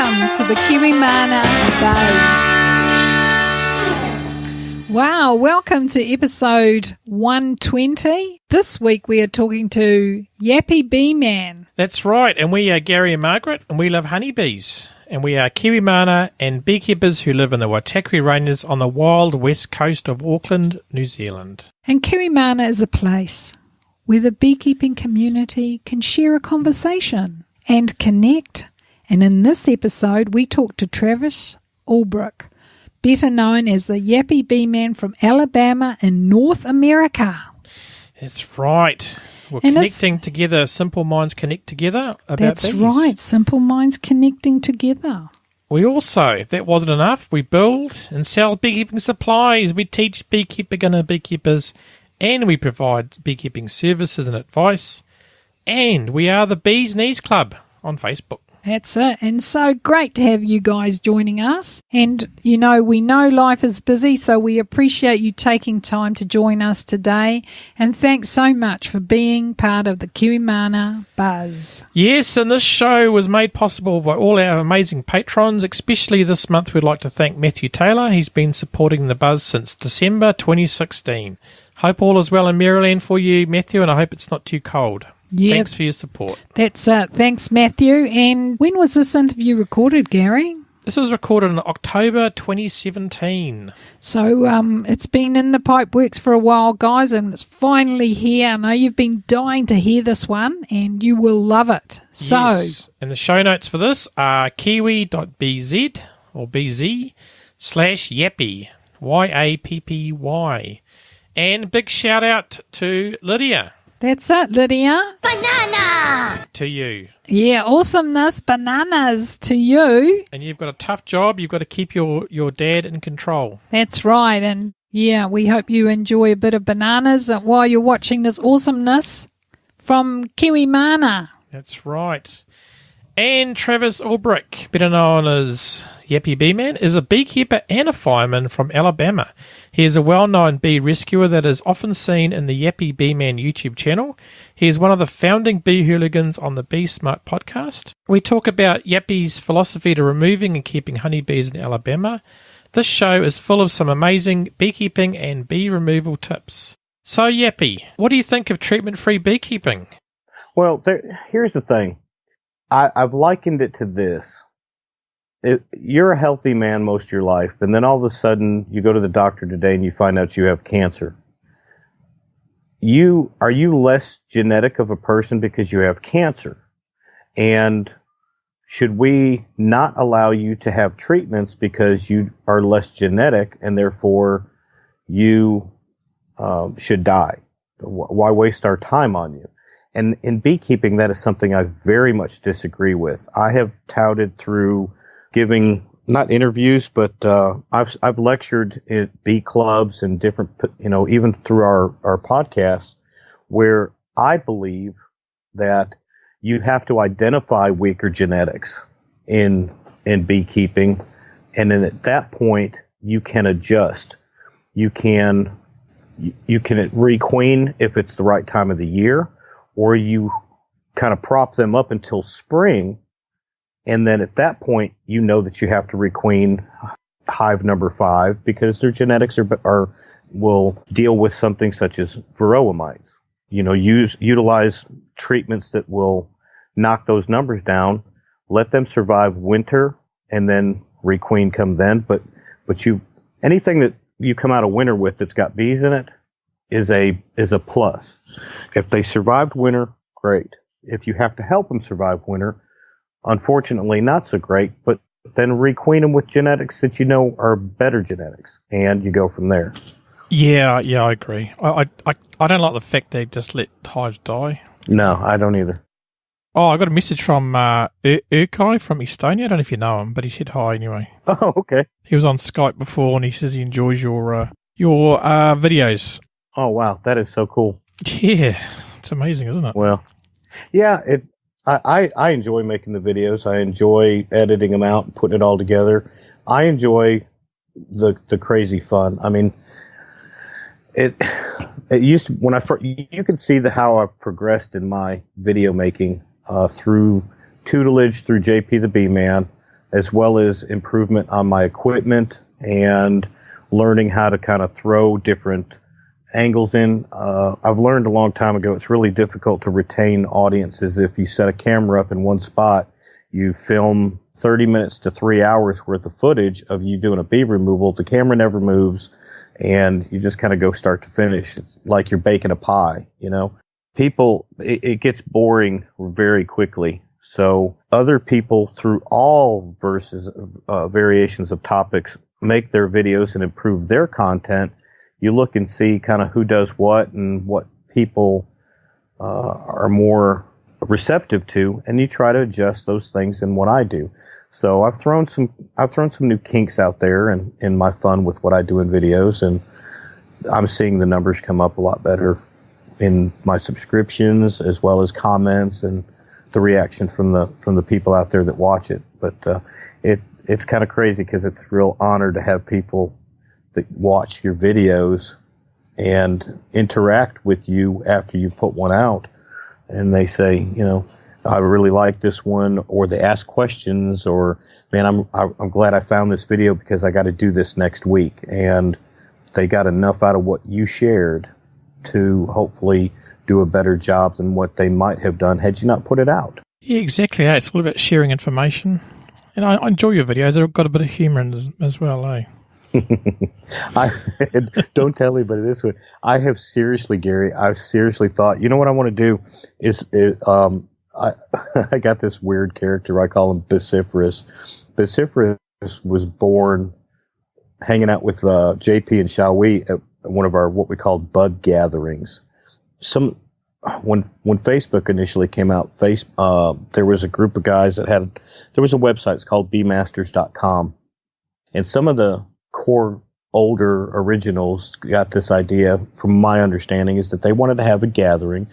welcome to the Kiwimana Buzz. Wow, welcome to episode 120. This week we are talking to Yappy Beeman. That's right, and we are Gary and Margaret, and we love honeybees. And we are Kiwimana and beekeepers who live in the Waitakere Ranges on the wild west coast of Auckland, New Zealand. And Kiwimana is a place where the beekeeping community can share a conversation and connect. And in this episode, we talk to Travis Ulbrich, better known as the Yappy Beeman from Alabama in North America. That's right. We're connecting together. Simple minds connect together about That's bees. right. Simple minds connecting together. We also, if that wasn't enough, we build and sell beekeeping supplies. We teach beekeeping and beekeepers, and we provide beekeeping services and advice. And we are the Bees Knees Club on Facebook. That's it. And so great to have you guys joining us. And, you know, we know life is busy, so we appreciate you taking time to join us today. And thanks so much for being part of the Kiwimana Buzz. Yes, and this show was made possible by all our amazing patrons. Especially this month, we'd like to thank Matthew Taylor. He's been supporting the Buzz since December 2016. Hope all is well in Maryland for you, Matthew, and I hope it's not too cold. Yep. Thanks for your support. That's it. Thanks, Matthew. And when was this interview recorded, Gary? This was recorded in October 2017. So it's been in the pipeworks for a while, guys, and it's finally here. I know you've been dying to hear this one, and you will love it. So, yes. And the show notes for this are kiwi.bz or bz/yappy, YAPPY. And big shout out to Lydia. That's it, Lydia. Banana! To you. Yeah, awesomeness, bananas to you. And you've got a tough job. You've got to keep your dad in control. That's right. And yeah, we hope you enjoy a bit of bananas while you're watching this awesomeness from Kiwimana. That's right. And Travis Ulbrich, better known as Yappy Beeman, is a beekeeper and a fireman from Alabama. He is a well-known bee rescuer that is often seen in the Yappy Beeman YouTube channel. He is one of the founding Bee Hooligans on the Bee Smart podcast. We talk about Yappy's philosophy to removing and keeping honeybees in Alabama. This show is full of some amazing beekeeping and bee removal tips. So, Yappy, what do you think of Treatment Free Beekeeping? Well, here's the thing. I've likened it to this. You're a healthy man most of your life, and then all of a sudden you go to the doctor today and you find out you have cancer. Are you less genetic of a person because you have cancer? And should we not allow you to have treatments because you are less genetic and therefore you should die? Why waste our time on you? And in beekeeping, that is something I very much disagree with. I have touted through giving, not interviews, but I've lectured at bee clubs and different, even through our podcast, where I believe that you have to identify weaker genetics in beekeeping, and then at that point you can adjust. You can requeen if it's the right time of the year, or you kind of prop them up until spring, and then at that point, you know that you have to requeen hive number 5 because their genetics will deal with something such as varroa mites. Utilize treatments that will knock those numbers down, let them survive winter, and then requeen come then. But anything that you come out of winter with that's got bees in it is a plus. If they survived winter, great. If you have to help them survive winter, unfortunately not so great, but then requeen them with genetics that you know are better genetics, and you go from there. Yeah, I agree. I don't like the fact they just let hives die. No, I don't either. Oh, I got a message from Urkai from Estonia. I don't know if you know him, but he said hi anyway. Oh, okay. He was on Skype before, and he says he enjoys your videos. Oh, wow. That is so cool. Yeah. It's amazing, isn't it? Well, yeah. I enjoy making the videos. I enjoy editing them out and putting it all together. I enjoy the crazy fun. I mean, it used to, when I first, you can see how I've progressed in my video making through tutelage through JP the Bee Man, as well as improvement on my equipment and learning how to kind of throw different angles in. I've learned a long time ago it's really difficult to retain audiences if you set a camera up in one spot. You film 30 minutes to 3 hours worth of footage of you doing a bee removal. The camera never moves, and you just kind of go start to finish. It's like you're baking a pie, you know. People, it gets boring very quickly. So other people, through all variations of topics, make their videos and improve their content. You look and see kind of who does what and what people are more receptive to, and you try to adjust those things in what I do. So I've thrown some new kinks out there in my fun with what I do in videos, and I'm seeing the numbers come up a lot better in my subscriptions as well as comments and the reaction from the people out there that watch it. But it's kind of crazy because it's a real honor to have people that watch your videos and interact with you after you put one out. And they say, you know, I really like this one, or they ask questions, or, man, I'm glad I found this video because I got to do this next week. And they got enough out of what you shared to hopefully do a better job than what they might have done had you not put it out. Yeah, exactly. It's all about sharing information. And I enjoy your videos. They've got a bit of humour in as well, eh? Don't tell anybody this one. I have seriously, Gary, I've seriously thought, you know what I want to do is, I got this weird character. I call him Beesifrus. Beesifrus was born hanging out with JP and Xiaohui at one of our what we called bug gatherings. When Facebook initially came out, there was a group of guys that there was a website. It's called beemasters.com, and some of the core older originals got this idea, from my understanding, is that they wanted to have a gathering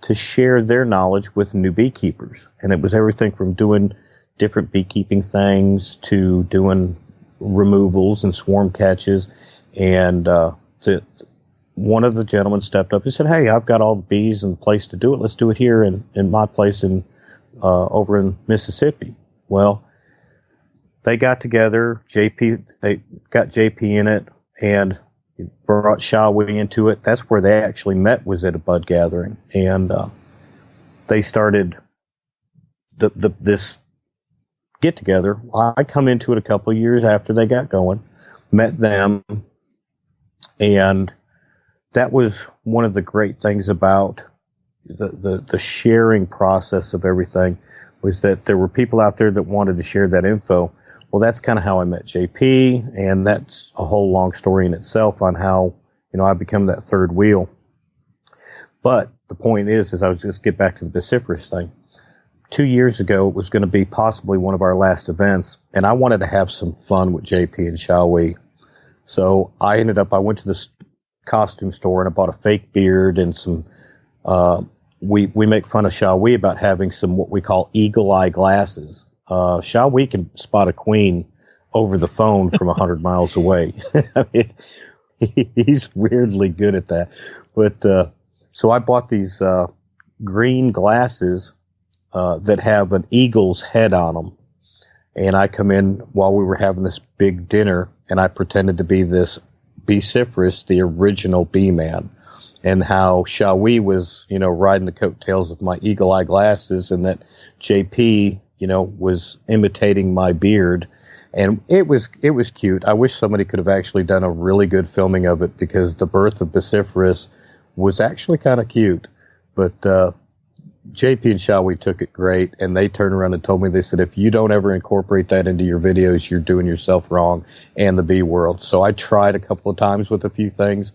to share their knowledge with new beekeepers. And it was everything from doing different beekeeping things to doing removals and swarm catches. And one of the gentlemen stepped up and said, "Hey, I've got all the bees and the place to do it. Let's do it here in my place over in Mississippi." Well, they got together. They got JP in it and brought Xiaohui into it. That's where they actually met, was at a bud gathering, and they started this get together. I come into it a couple of years after they got going, met them, and that was one of the great things about the sharing process of everything, was that there were people out there that wanted to share that info. Well, that's kind of how I met JP, and that's a whole long story in itself on how, you know, I become that third wheel. But the point is I was just get back to the Beesifrus thing. 2 years ago, it was going to be possibly one of our last events, and I wanted to have some fun with JP and Xiaohui. So I went to this costume store and I bought a fake beard and some, we make fun of Xiaohui about having some what we call eagle eye glasses. Xiaohui can spot a queen over the phone from 100 miles away. I mean, he's weirdly good at that. But so I bought these green glasses that have an eagle's head on them. And I come in while we were having this big dinner, and I pretended to be this Beesifrus, the original bee man, and how Xiaohui was, you know, riding the coattails of my eagle eye glasses, and that JP, you know, was imitating my beard. And it was cute. I wish somebody could have actually done a really good filming of it, because the birth of Beesifrus was actually kind of cute. But JP and Xiaohui took it great, and they turned around and told me, they said, if you don't ever incorporate that into your videos, you're doing yourself wrong and the bee world. So I tried a couple of times with a few things.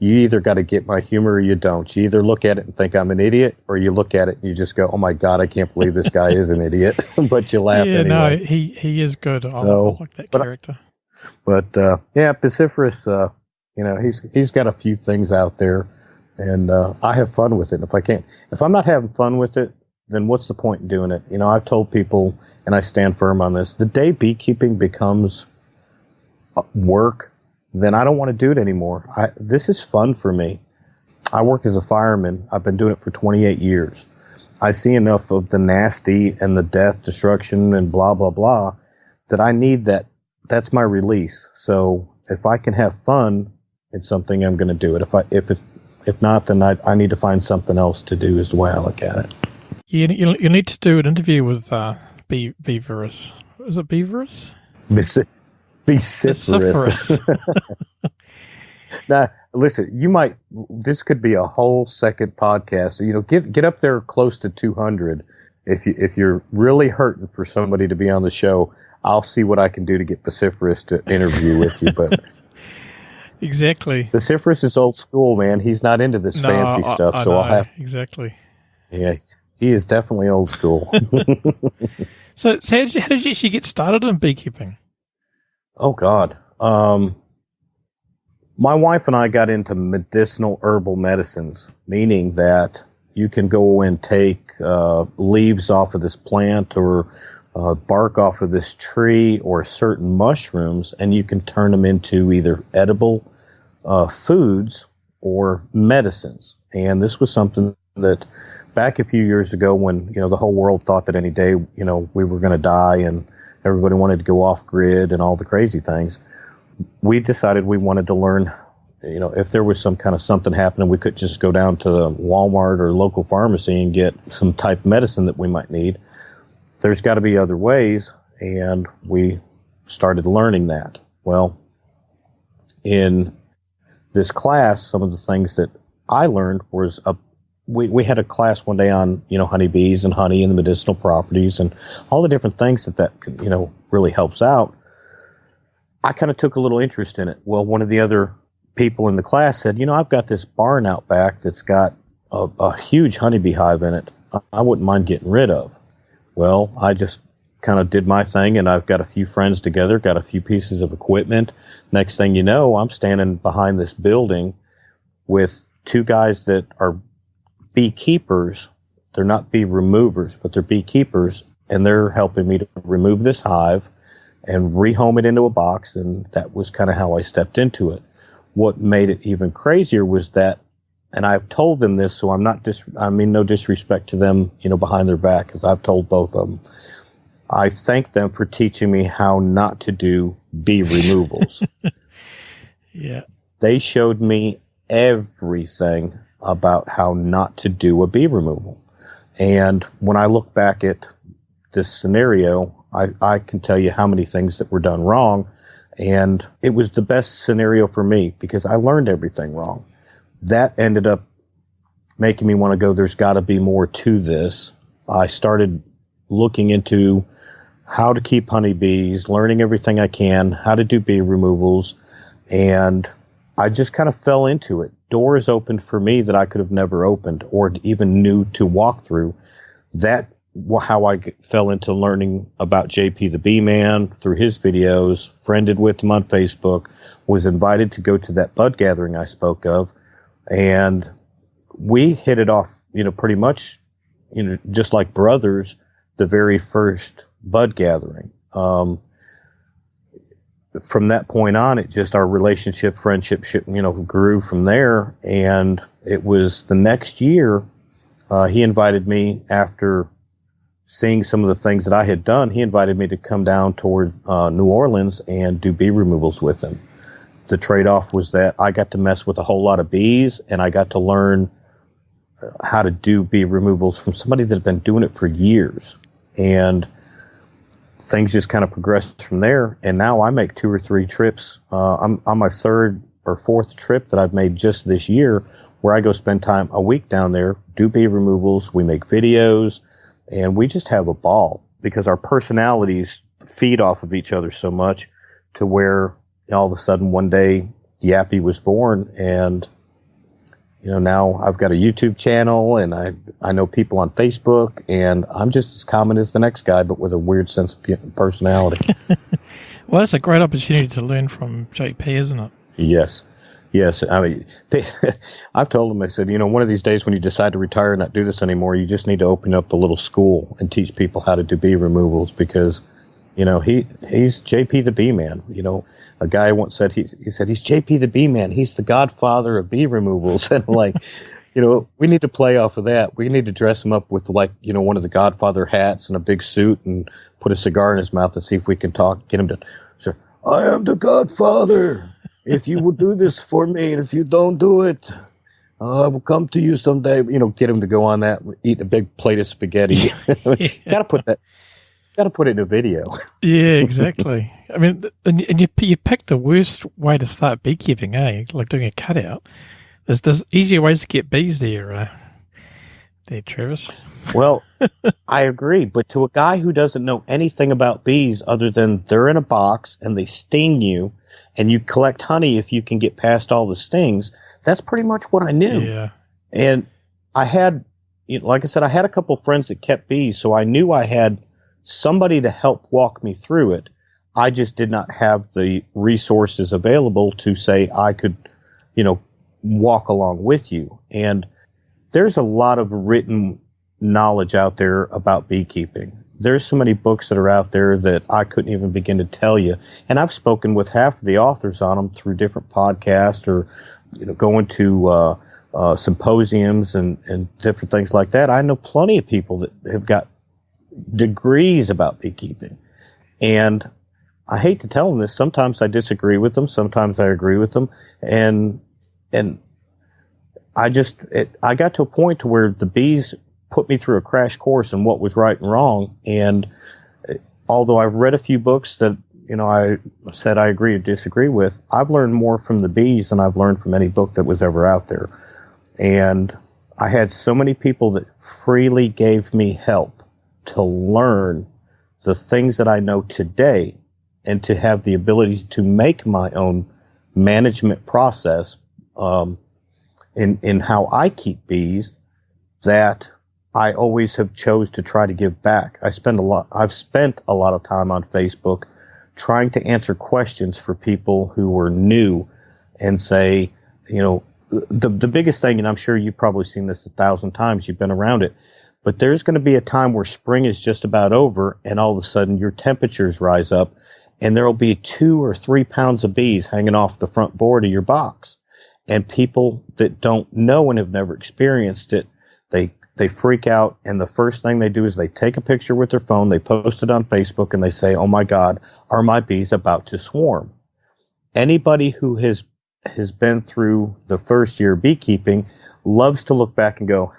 You either got to get my humor or you don't. You either look at it and think I'm an idiot, or you look at it and you just go, oh my God, I can't believe this guy is an idiot. But you laugh anyway. No, he is good. I like that character. But yeah, Beesifrus, you know, he's got a few things out there, and I have fun with it. If I'm not having fun with it, then what's the point in doing it? You know, I've told people, and I stand firm on this, the day beekeeping becomes work, then I don't want to do it anymore. This is fun for me. I work as a fireman. I've been doing it for 28 years. I see enough of the nasty and the death, destruction, and blah, blah, blah, that I need that. That's my release. So if I can have fun in something, I'm going to do it. If not, then I need to find something else to do, is the way I look at it. You need to do an interview with Beesifrus. Is it Beesifrus? Beesifrus. Now, listen, this could be a whole second podcast. You know, get up there close to 200. If you're really hurting for somebody to be on the show, I'll see what I can do to get Beesifrus to interview with you. But exactly, Beesifrus is old school, man. He's not into this fancy stuff. I so know, I'll have exactly. Yeah, he is definitely old school. So how did you actually get started in beekeeping? Oh God. My wife and I got into medicinal herbal medicines, meaning that you can go and take leaves off of this plant or bark off of this tree or certain mushrooms, and you can turn them into either edible foods or medicines. And this was something that back a few years ago when, the whole world thought that any day, we were going to die and everybody wanted to go off grid and all the crazy things, we decided we wanted to learn, if there was some kind of something happening, we could just go down to Walmart or local pharmacy and get some type of medicine that we might need. There's got to be other ways, and we started learning that. Well, in this class, some of the things that I learned was we had a class one day on, honeybees and honey and the medicinal properties and all the different things that really helps out. I kind of took a little interest in it. Well, one of the other people in the class said, I've got this barn out back that's got a huge honeybee hive in it. I wouldn't mind getting rid of. Well, I just kind of did my thing, and I've got a few friends together, got a few pieces of equipment. Next thing you know, I'm standing behind this building with two guys that are beekeepers. They're not bee removers, but they're beekeepers, and they're helping me to remove this hive and rehome it into a box, and that was kind of how I stepped into it. What made it even crazier was that, and I've told them this, so I'm not no disrespect to them, behind their back, because I've told both of them. I thank them for teaching me how not to do bee removals. Yeah. They showed me everything about how not to do a bee removal. And when I look back at this scenario, I can tell you how many things that were done wrong. And it was the best scenario for me because I learned everything wrong. That ended up making me want to go, there's got to be more to this. I started looking into how to keep honeybees, learning everything I can, how to do bee removals, and I just kind of fell into it. Doors opened for me that I could have never opened or even knew to walk through. That how I fell into learning about JP the Bee Man through his videos, friended with him on Facebook, was invited to go to that bud gathering I spoke of, and we hit it off, pretty much, just like brothers, the very first bud gathering. From that point on, it just, our relationship, friendship, grew from there. And it was the next year, he invited me, after seeing some of the things that I had done, he invited me to come down toward New Orleans and do bee removals with him. The trade-off was that I got to mess with a whole lot of bees, and I got to learn how to do bee removals from somebody that had been doing it for years. And things just kind of progressed from there. And now I make 2 or 3 trips. I'm on my 3rd or 4th trip that I've made just this year, where I go spend time a week down there, do bee removals. We make videos, and we just have a ball because our personalities feed off of each other so much to where all of a sudden one day Yappy was born, and now I've got a YouTube channel, and I know people on Facebook, and I'm just as common as the next guy, but with a weird sense of personality. Well, that's a great opportunity to learn from JP, isn't it? Yes. I mean, I've told him, I said, one of these days when you decide to retire and not do this anymore, you just need to open up a little school and teach people how to do bee removals because, he's JP the Bee Man. A guy once said, he said, he's JP the Bee Man. He's the godfather of bee removals. And We need to play off of that. We need to dress him up with one of the Godfather hats and a big suit and put a cigar in his mouth and see if we can get him to say, I am the Godfather. If you will do this for me, and if you don't do it, I will come to you someday. Get him to go on that, eat a big plate of spaghetti. Got to put it in a video. Yeah, exactly. I mean, and you picked the worst way to start beekeeping, eh? Like doing a cutout. There's easier ways to get bees there, Travis. Well, I agree, but to a guy who doesn't know anything about bees other than they're in a box and they sting you, and you collect honey if you can get past all the stings, that's pretty much what I knew. Yeah. And I had, like I said, I had a couple friends that kept bees, so I knew I had somebody to help walk me through it. I just did not have the resources available to say I could, walk along with you. And there's a lot of written knowledge out there about beekeeping. There's so many books that are out there that I couldn't even begin to tell you. And I've spoken with half of the authors on them through different podcasts or, going to symposiums and different things like that. I know plenty of people that have got degrees about beekeeping. And I hate to tell them this. Sometimes I disagree with them. Sometimes I agree with them. And I got to a point to where the bees put me through a crash course in what was right and wrong. And although I've read a few books that, I said I agree or disagree with, I've learned more from the bees than I've learned from any book that was ever out there. And I had so many people that freely gave me help to learn the things that I know today and to have the ability to make my own management process in how I keep bees, that I always have chose to try to give back. I've spent a lot of time on Facebook trying to answer questions for people who are new and say, the biggest thing, and I'm sure you've probably seen this 1,000 times, you've been around it, but there's going to be a time where spring is just about over and all of a sudden your temperatures rise up and there will be 2 or 3 pounds of bees hanging off the front board of your box. And people that don't know and have never experienced it, they freak out, and the first thing they do is they take a picture with their phone, they post it on Facebook, and they say, oh my God, are my bees about to swarm? Anybody who has been through the first year of beekeeping loves to look back and go,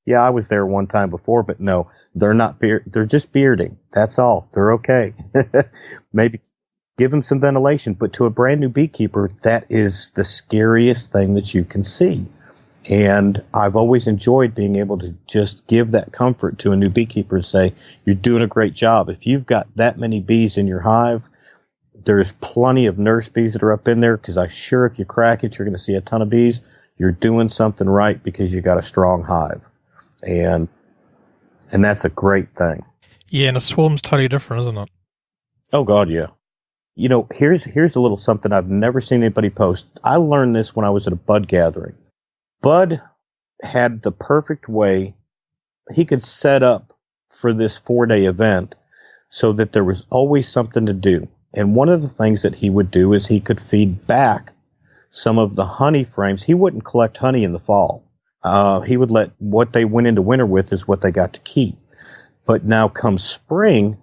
yeah, I was there one time before, but no, they're not they're just bearding. That's all. They're okay. Maybe give them some ventilation, but to a brand new beekeeper, that is the scariest thing that you can see. And I've always enjoyed being able to just give that comfort to a new beekeeper and say, you're doing a great job. If you've got that many bees in your hive, there's plenty of nurse bees that are up in there, because I'm sure if you crack it, you're going to see a ton of bees. You're doing something right because you got a strong hive. And that's a great thing. Yeah, and a swarm's totally different, isn't it? Oh, God, yeah. Here's a little something I've never seen anybody post. I learned this when I was at a bud gathering. Bud had the perfect way he could set up for this 4-day event so that there was always something to do. And one of the things that he would do is he could feed back some of the honey frames. He wouldn't collect honey in the fall. He would let what they went into winter with is what they got to keep. But now come spring,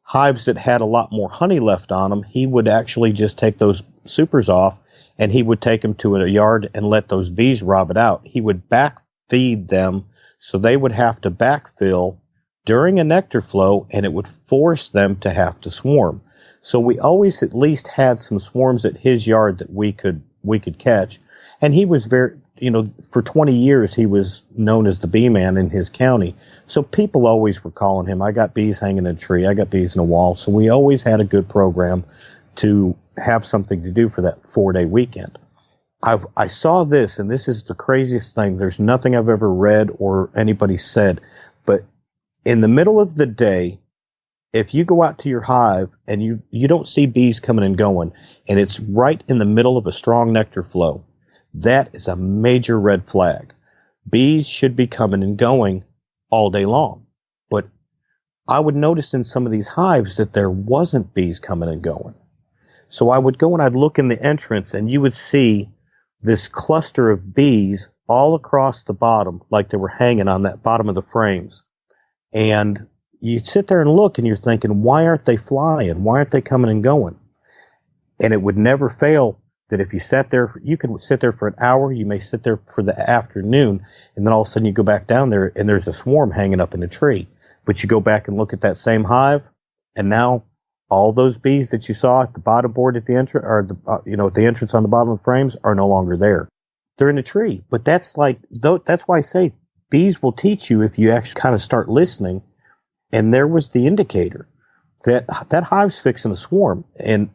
hives that had a lot more honey left on them, he would actually just take those supers off and he would take them to a yard and let those bees rob it out. He would back feed them, so they would have to backfill during a nectar flow, and it would force them to have to swarm. So we always at least had some swarms at his yard that we could catch. And he was very, for 20 years he was known as the bee man in his county. So people always were calling him, I got bees hanging in a tree, I got bees in a wall. So we always had a good program to have something to do for that 4-day weekend. I saw this, and this is the craziest thing. There's nothing I've ever read or anybody said, but in the middle of the day, if you go out to your hive and you don't see bees coming and going, and it's right in the middle of a strong nectar flow, that is a major red flag. Bees should be coming and going all day long. But I would notice in some of these hives that there wasn't bees coming and going. So I would go and I'd look in the entrance, and you would see this cluster of bees all across the bottom, like they were hanging on that bottom of the frames. And you sit there and look, and you're thinking, why aren't they flying? Why aren't they coming and going? And it would never fail that if you sat there, you could sit there for an hour, you may sit there for the afternoon, and then all of a sudden you go back down there, and there's a swarm hanging up in a tree. But you go back and look at that same hive, and now all those bees that you saw at the bottom board at the entrance, or at the entrance on the bottom of the frames, are no longer there. They're in a tree. But that's why I say bees will teach you if you actually kind of start listening. And there was the indicator that hive's fixing a swarm. And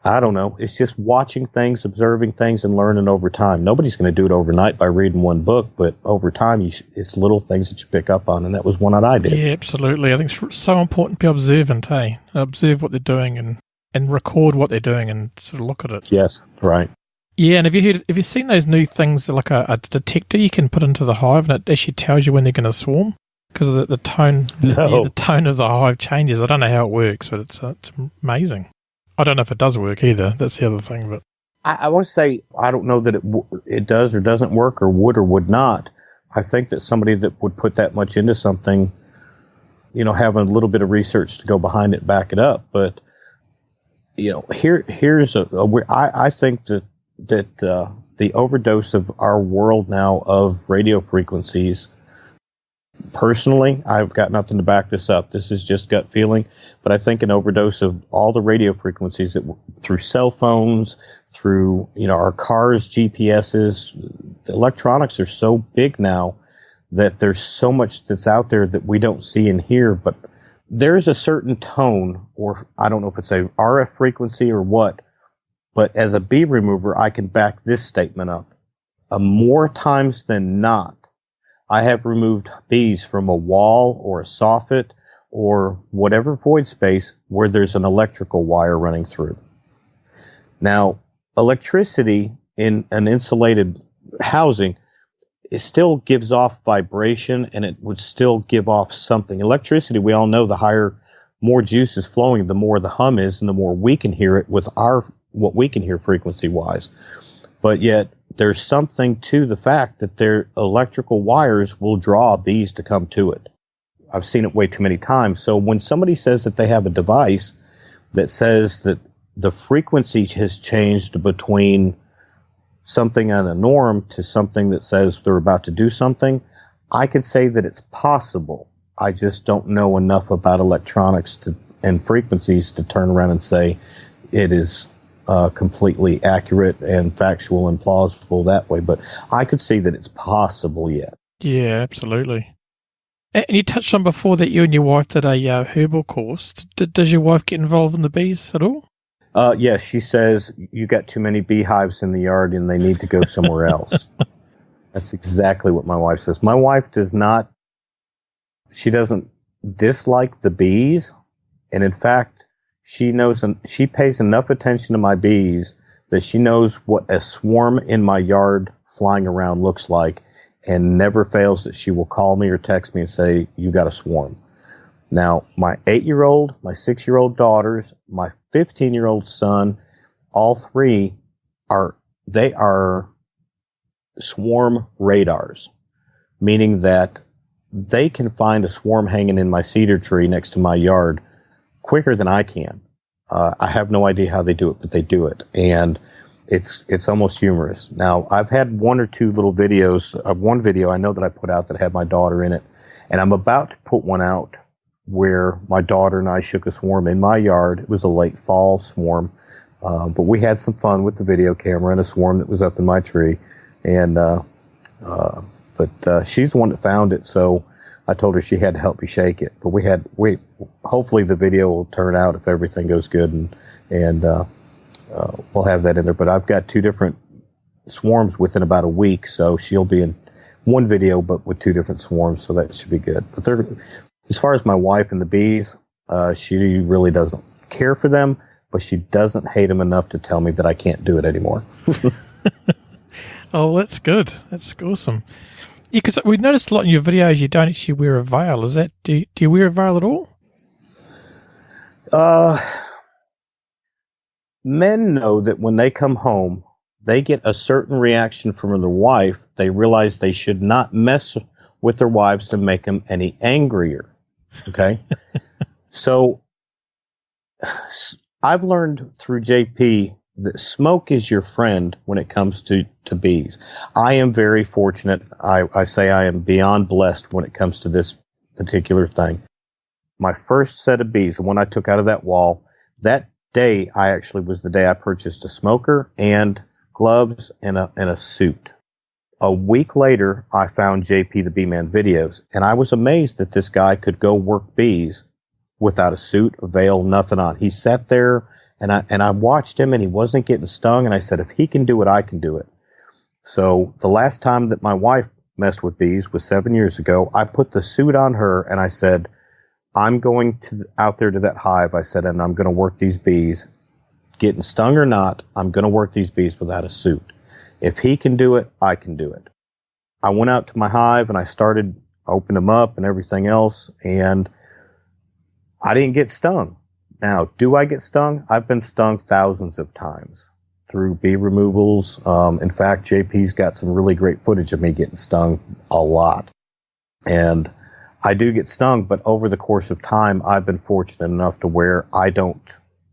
I don't know. It's just watching things, observing things, and learning over time. Nobody's going to do it overnight by reading one book, but over time, it's little things that you pick up on, and that was one that I did. Yeah, absolutely. I think it's so important to be observant, hey? Observe what they're doing and record what they're doing and sort of look at it. Yes, right. Yeah, and have you seen those new things, like a detector you can put into the hive, and it actually tells you when they're going to swarm? Because of the tone, the tone of the hive changes. I don't know how it works, but it's amazing. I don't know if it does work either. That's the other thing. But I want to say I don't know that it does or doesn't work or would not. I think that somebody that would put that much into something, having a little bit of research to go behind it, back it up. But here's I think that the overdose of our world now of radio frequencies. Personally, I've got nothing to back this up. This is just gut feeling. But I think an overdose of all the radio frequencies that through cell phones, through our cars, GPSs, the electronics are so big now that there's so much that's out there that we don't see and hear. But there's a certain tone, or I don't know if it's a RF frequency or what. But as a bee remover, I can back this statement up. More times than not, I have removed bees from a wall or a soffit or whatever void space where there's an electrical wire running through. Now, electricity in an insulated housing, it still gives off vibration, and it would still give off something. Electricity, we all know, more juice is flowing, the more the hum is, and the more we can hear it with what we can hear frequency-wise. But yet, there's something to the fact that their electrical wires will draw bees to come to it. I've seen it way too many times. So when somebody says that they have a device that says that the frequency has changed between something on a norm to something that says they're about to do something, I could say that it's possible. I just don't know enough about electronics and frequencies to turn around and say it is completely accurate and factual and plausible that way. But I could see that it's possible yet. Yeah, absolutely. And you touched on before that you and your wife did a herbal course. Does your wife get involved in the bees at all? Yes, she says you got too many beehives in the yard and they need to go somewhere else. That's exactly what my wife says. My wife she doesn't dislike the bees. And in fact, she pays enough attention to my bees that she knows what a swarm in my yard flying around looks like, and never fails that she will call me or text me and say, you got a swarm. Now, my 8-year-old, my 6-year-old daughters, my 15-year-old son, all three are swarm radars, meaning that they can find a swarm hanging in my cedar tree next to my yard quicker than I can. I have no idea how they do it, but they do it. And it's almost humorous. Now, I've had one or two little videos. One video I know that I put out that had my daughter in it. And I'm about to put one out where my daughter and I shook a swarm in my yard. It was a late fall swarm. But we had some fun with the video camera and a swarm that was up in my tree. And but she's the one that found it, so I told her she had to help me shake it. But hopefully the video will turn out if everything goes good, and we'll have that in there. But I've got 2 different swarms within about a week, so she'll be in one video, but with 2 different swarms, so that should be good. But as far as my wife and the bees, she really doesn't care for them, but she doesn't hate them enough to tell me that I can't do it anymore. Oh, that's good. That's awesome. Yeah, because we noticed a lot in your videos you don't actually wear a veil. Is that do you wear a veil at all? Men know that when they come home, they get a certain reaction from their wife, they realize they should not mess with their wives to make them any angrier. Okay? So I've learned through JP that smoke is your friend when it comes to bees. I am very fortunate. I say I am beyond blessed when it comes to this particular thing. My first set of bees, the one I took out of that wall, that day was the day I purchased a smoker and gloves and a suit. A week later, I found JP the Bee Man videos, and I was amazed that this guy could go work bees without a suit, a veil, nothing on. He sat there, and I watched him, and he wasn't getting stung, and I said, if he can do it, I can do it. So the last time that my wife messed with bees was 7 years ago. I put the suit on her, and I said, I'm going out there to that hive, I said, and I'm going to work these bees. Getting stung or not, I'm going to work these bees without a suit. If he can do it, I can do it. I went out to my hive, and I opened them up and everything else, and I didn't get stung. Now, do I get stung? I've been stung thousands of times through bee removals. In fact, JP's got some really great footage of me getting stung a lot. And I do get stung, but over the course of time, I've been fortunate enough to where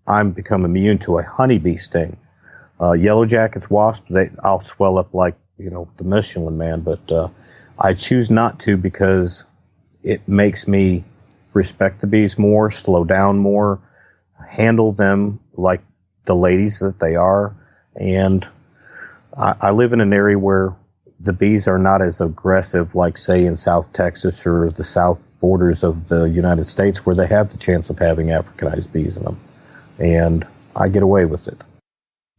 I'm become immune to a honeybee sting. Yellow jackets, wasps, I'll swell up like, the Michelin Man, but I choose not to because it makes me respect the bees more, slow down more, handle them like the ladies that they are. And I live in an area where the bees are not as aggressive, like, say, in South Texas or the south borders of the United States, where they have the chance of having africanized bees in them. And I get away with it.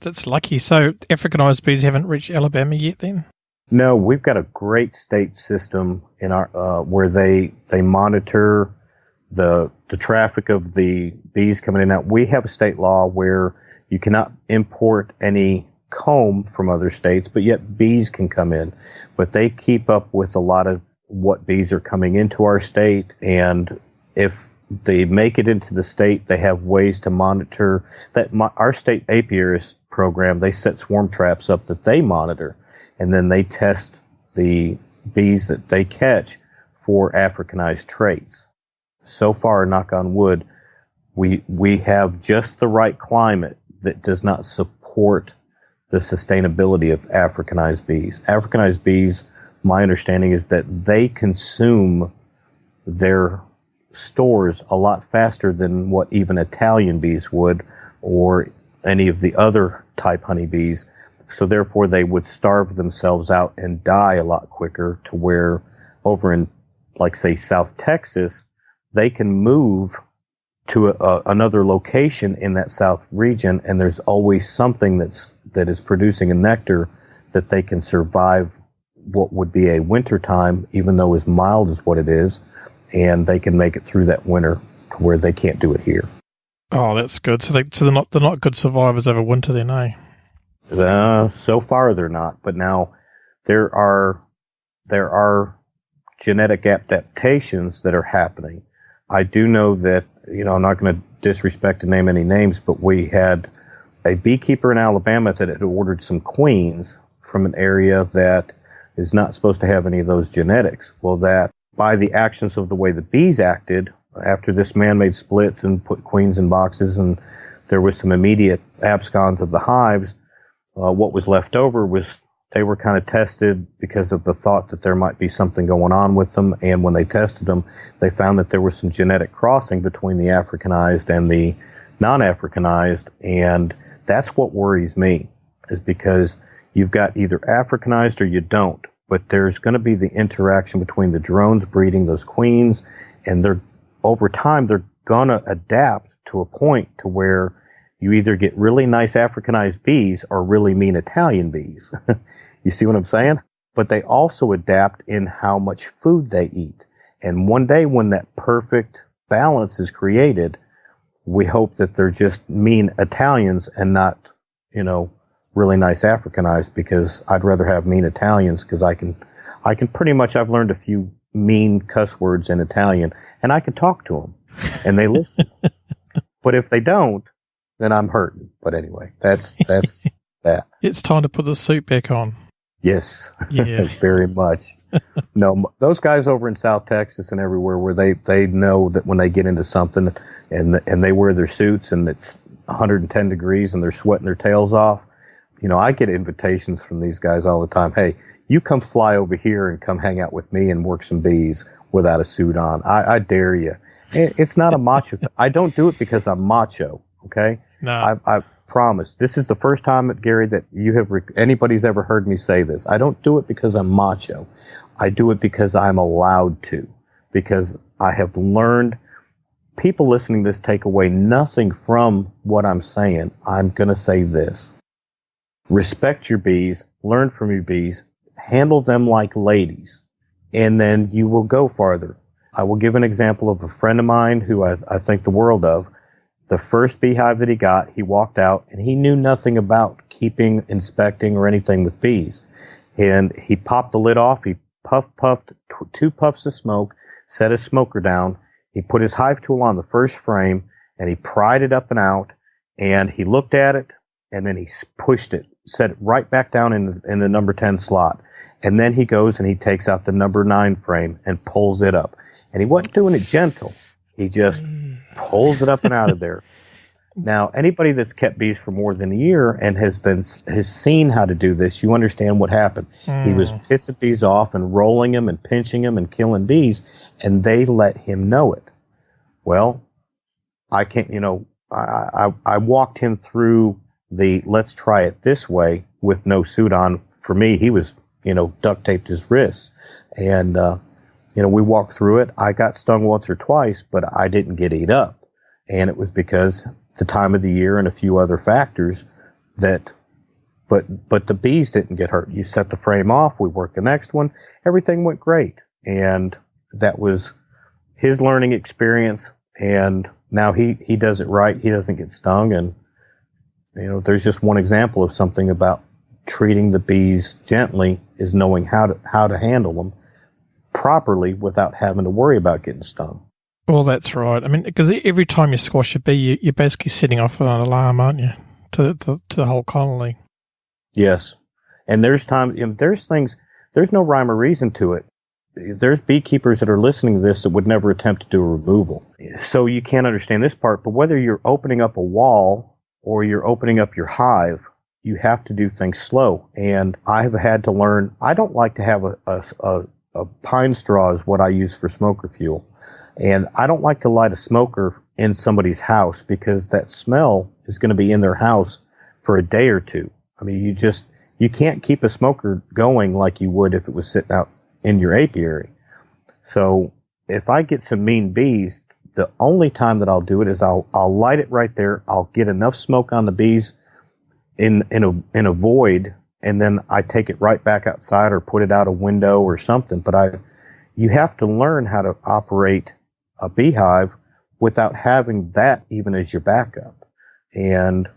That's lucky. So africanized bees haven't reached Alabama yet then? No, we've got a great state system in our where they monitor the traffic of the bees coming in and out. We have a state law where you cannot import any comb from other states, but yet bees can come in. But they keep up with a lot of what bees are coming into our state, and if they make it into the state, they have ways to monitor that. Our state apiarist program, they set swarm traps up that they monitor, and then they test the bees that they catch for africanized traits. So far, knock on wood, we have just the right climate that does not support the sustainability of africanized bees. Africanized bees, my understanding is that they consume their stores a lot faster than what even Italian bees would, or any of the other type honeybees. So therefore they would starve themselves out and die a lot quicker, to where over in, like, say, South Texas, they can move to another location in that south region, and there's always something that is producing a nectar that they can survive what would be a winter time, even though as mild as what it is, and they can make it through that winter to where they can't do it here. Oh, that's good. So they're not good survivors over winter then, eh? So far they're not, but now there are genetic adaptations that are happening. I do know that, I'm not going to disrespect and name any names, but we had a beekeeper in Alabama that had ordered some queens from an area that is not supposed to have any of those genetics. Well, that by the actions of the way the bees acted, after this man made splits and put queens in boxes, and there was some immediate abscons of the hives, what was left over was they were kind of tested because of the thought that there might be something going on with them. And when they tested them, they found that there was some genetic crossing between the Africanized and the non-Africanized. And that's what worries me, is because you've got either Africanized or you don't. But there's going to be the interaction between the drones breeding those queens, and over time they're going to adapt to a point to where you either get really nice Africanized bees or really mean Italian bees. You see what I'm saying? But they also adapt in how much food they eat. And one day when that perfect balance is created, we hope that they're just mean Italians and not, really nice Africanized, because I'd rather have mean Italians, because I can pretty much, I've learned a few mean cuss words in Italian, and I can talk to them, and they listen. But if they don't, then I'm hurting. But anyway, that's that. It's time to put the suit back on. Yes, Yeah. very much. No, those guys over in South Texas and everywhere where they know that when they get into something and they wear their suits and it's 110 degrees and they're sweating their tails off, I get invitations from these guys all the time. Hey, you come fly over here and come hang out with me and work some bees without a suit on. I dare you. It's not a macho. I don't do it because I'm macho. Okay. No. I promise. This is the first time, Gary, that anybody's ever heard me say this. I don't do it because I'm macho. I do it because I'm allowed to. Because I have learned. People listening to this take away nothing from what I'm saying. I'm going to say this. Respect your bees. Learn from your bees. Handle them like ladies. And then you will go farther. I will give an example of a friend of mine who I think the world of. The first beehive that he got, he walked out, and he knew nothing about keeping, inspecting, or anything with bees. And he popped the lid off. He puffed 2 puffs of smoke, set his smoker down. He put his hive tool on the first frame, and he pried it up and out. And he looked at it, and then he pushed it, set it right back down in the number 10 slot. And then he goes and he takes out the number 9 frame and pulls it up. And he wasn't doing it gentle. He just pulls it up and out of there. Now, anybody that's kept bees for more than a year and has seen how to do this, you understand what happened. He was pissing bees off and rolling them and pinching them and killing bees, and they let him know it. Well, I can't, I walked him through the let's try it this way with no suit on. For me, he was, duct taped his wrists. And, we walked through it. I got stung once or twice, but I didn't get eat up. And it was because the time of the year and a few other factors but the bees didn't get hurt. You set the frame off. We worked the next one. Everything went great. And that was his learning experience. And now he does it right. He doesn't get stung. And, there's just one example of something about treating the bees gently is knowing how to handle them properly without having to worry about getting stung. Well, that's right. I mean, because every time you squash a bee, you're basically setting off an alarm, aren't you, to the whole colony? Yes. And there's things, there's no rhyme or reason to it. There's beekeepers that are listening to this that would never attempt to do a removal. So you can't understand this part, but whether you're opening up a wall or you're opening up your hive, you have to do things slow. And I have had to learn, I don't like to have a pine straw is what I use for smoker fuel. And I don't like to light a smoker in somebody's house because that smell is going to be in their house for a day or two. I mean, you can't keep a smoker going like you would if it was sitting out in your apiary. So if I get some mean bees, the only time that I'll do it is I'll light it right there. I'll get enough smoke on the bees in a void, and then I take it right back outside or put it out a window or something. But you have to learn how to operate a beehive without having that even as your backup. And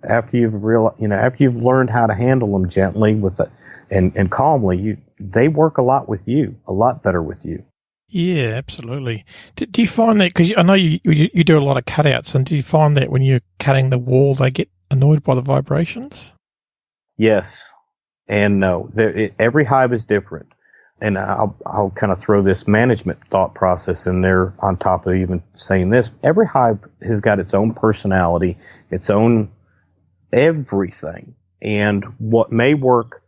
after you've learned how to handle them gently and calmly, they work a lot better with you. Yeah, absolutely. Do you find that, because I know you do a lot of cutouts, and do you find that when you're cutting the wall, they get annoyed by the vibrations? Yes and no. Every hive is different. And I'll kind of throw this management thought process in there on top of even saying this. Every hive has got its own personality, its own everything. And what may work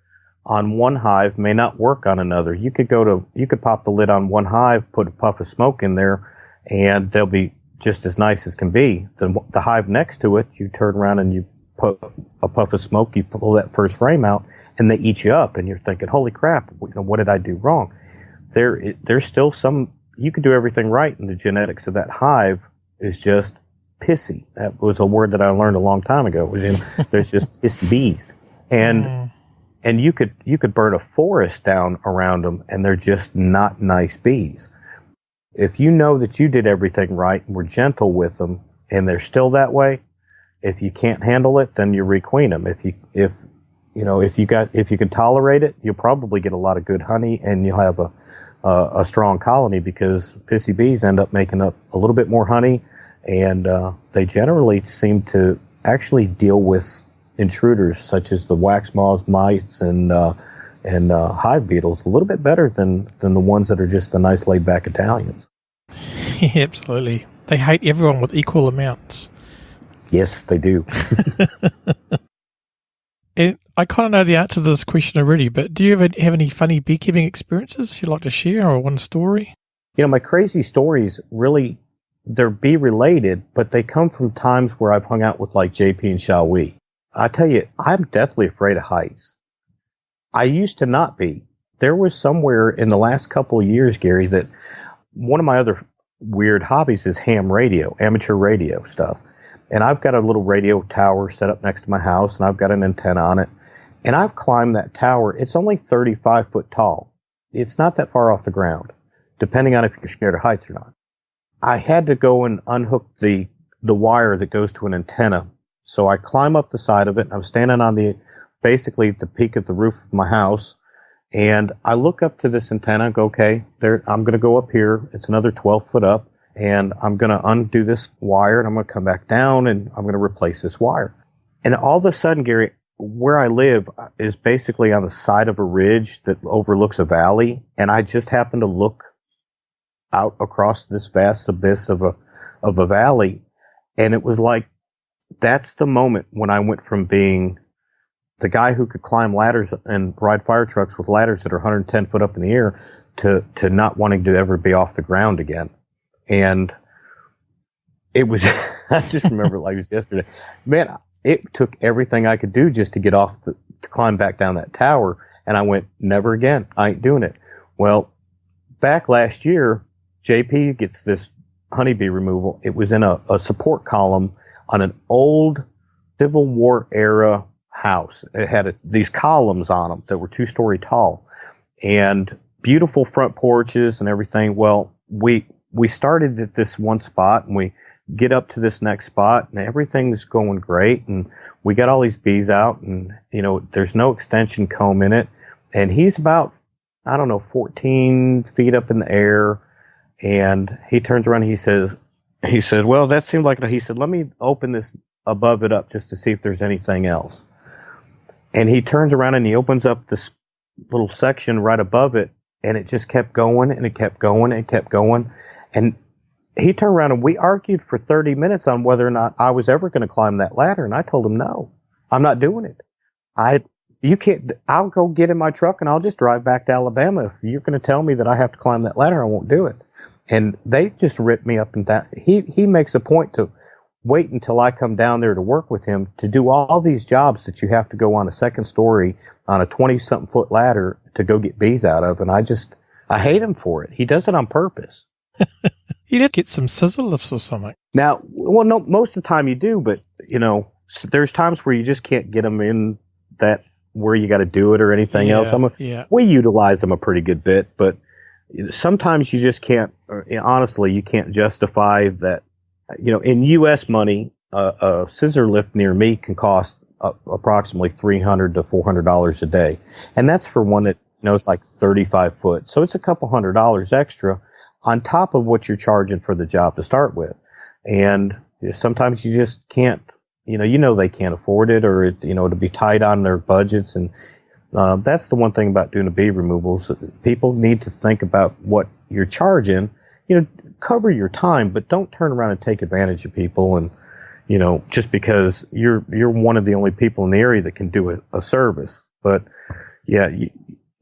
on one hive may not work on another. You could pop the lid on one hive, put a puff of smoke in there, and they'll be just as nice as can be. The hive next to it, you turn around and you put a puff of smoke, you pull that first frame out, and they eat you up, and you're thinking, holy crap, what did I do wrong? There's still you could do everything right, and the genetics of that hive is just pissy. That was a word that I learned a long time ago. There's just pissy bees. And you could burn a forest down around them, and they're just not nice bees. If you know that you did everything right and were gentle with them, and they're still that way, if you can't handle it, then you requeen them. If you can tolerate it, you'll probably get a lot of good honey, and you'll have a strong colony, because pissy bees end up making up a little bit more honey, and they generally seem to actually deal with intruders such as the wax moths, mites, and hive beetles a little bit better than the ones that are just the nice laid back Italians. Yeah, absolutely. They hate everyone with equal amounts. Yes, they do. And I kind of know the answer to this question already, but do you have any funny beekeeping experiences you'd like to share, or one story? My crazy stories really, they're bee related, but they come from times where I've hung out with like JP and Xiaowei. I tell you, I'm deathly afraid of heights. I used to not be. There was somewhere in the last couple of years, Gary, that one of my other weird hobbies is ham radio, amateur radio stuff. And I've got a little radio tower set up next to my house, and I've got an antenna on it. And I've climbed that tower. It's only 35 foot tall. It's not that far off the ground, depending on if you're scared of heights or not. I had to go and unhook the wire that goes to an antenna. So I climb up the side of it. I'm standing on basically the peak of the roof of my house. And I look up to this antenna and go, okay, I'm going to go up here. It's another 12 foot up. And I'm going to undo this wire, and I'm going to come back down, and I'm going to replace this wire. And all of a sudden, Gary, where I live is basically on the side of a ridge that overlooks a valley. And I just happened to look out across this vast abyss of a valley. And it was like, that's the moment when I went from being the guy who could climb ladders and ride fire trucks with ladders that are 110 foot up in the air to not wanting to ever be off the ground again. And it was, I just remember it like it was yesterday. Man, it took everything I could do just to get off to climb back down that tower. And I went, never again. I ain't doing it. Well, back last year, JP gets this honeybee removal. It was in a support column on an old Civil War era house. It had these columns on them that were 2-story tall and beautiful front porches and everything. Well, we started at this one spot, and we get up to this next spot, and everything's going great. And we got all these bees out, and, there's no extension comb in it. And he's about, 14 feet up in the air. And he turns around and he says, well, that seemed like, he said, let me open this above it up just to see if there's anything else. And he turns around and he opens up this little section right above it, and it just kept going, and it kept going, and it kept going. And he turned around and we argued for 30 minutes on whether or not I was ever going to climb that ladder. And I told him, no, I'm not doing it. You can't, I'll go get in my truck and I'll just drive back to Alabama. If you're going to tell me that I have to climb that ladder, I won't do it. And they just ripped me up and down. He makes a point to wait until I come down there to work with him to do all these jobs that you have to go on a second story on a 20-something foot ladder to go get bees out of. And I hate him for it. He does it on purpose. You'd have to get some scissor lifts or something. Now, well, no, most of the time you do, but, there's times where you just can't get them in that where you got to do it or anything else. We utilize them a pretty good bit, but sometimes you just can't, honestly, you can't justify that. In U.S. money, a scissor lift near me can cost approximately $300 to $400 a day. And that's for one that, is like 35 foot. So it's a couple $100 extra on top of what you're charging for the job to start with. And sometimes you just can't, they can't afford it, or, to be tight on their budgets. And that's the one thing about doing a bee removals. People need to think about what you're charging, cover your time, but don't turn around and take advantage of people. And, just because you're one of the only people in the area that can do a service. But yeah,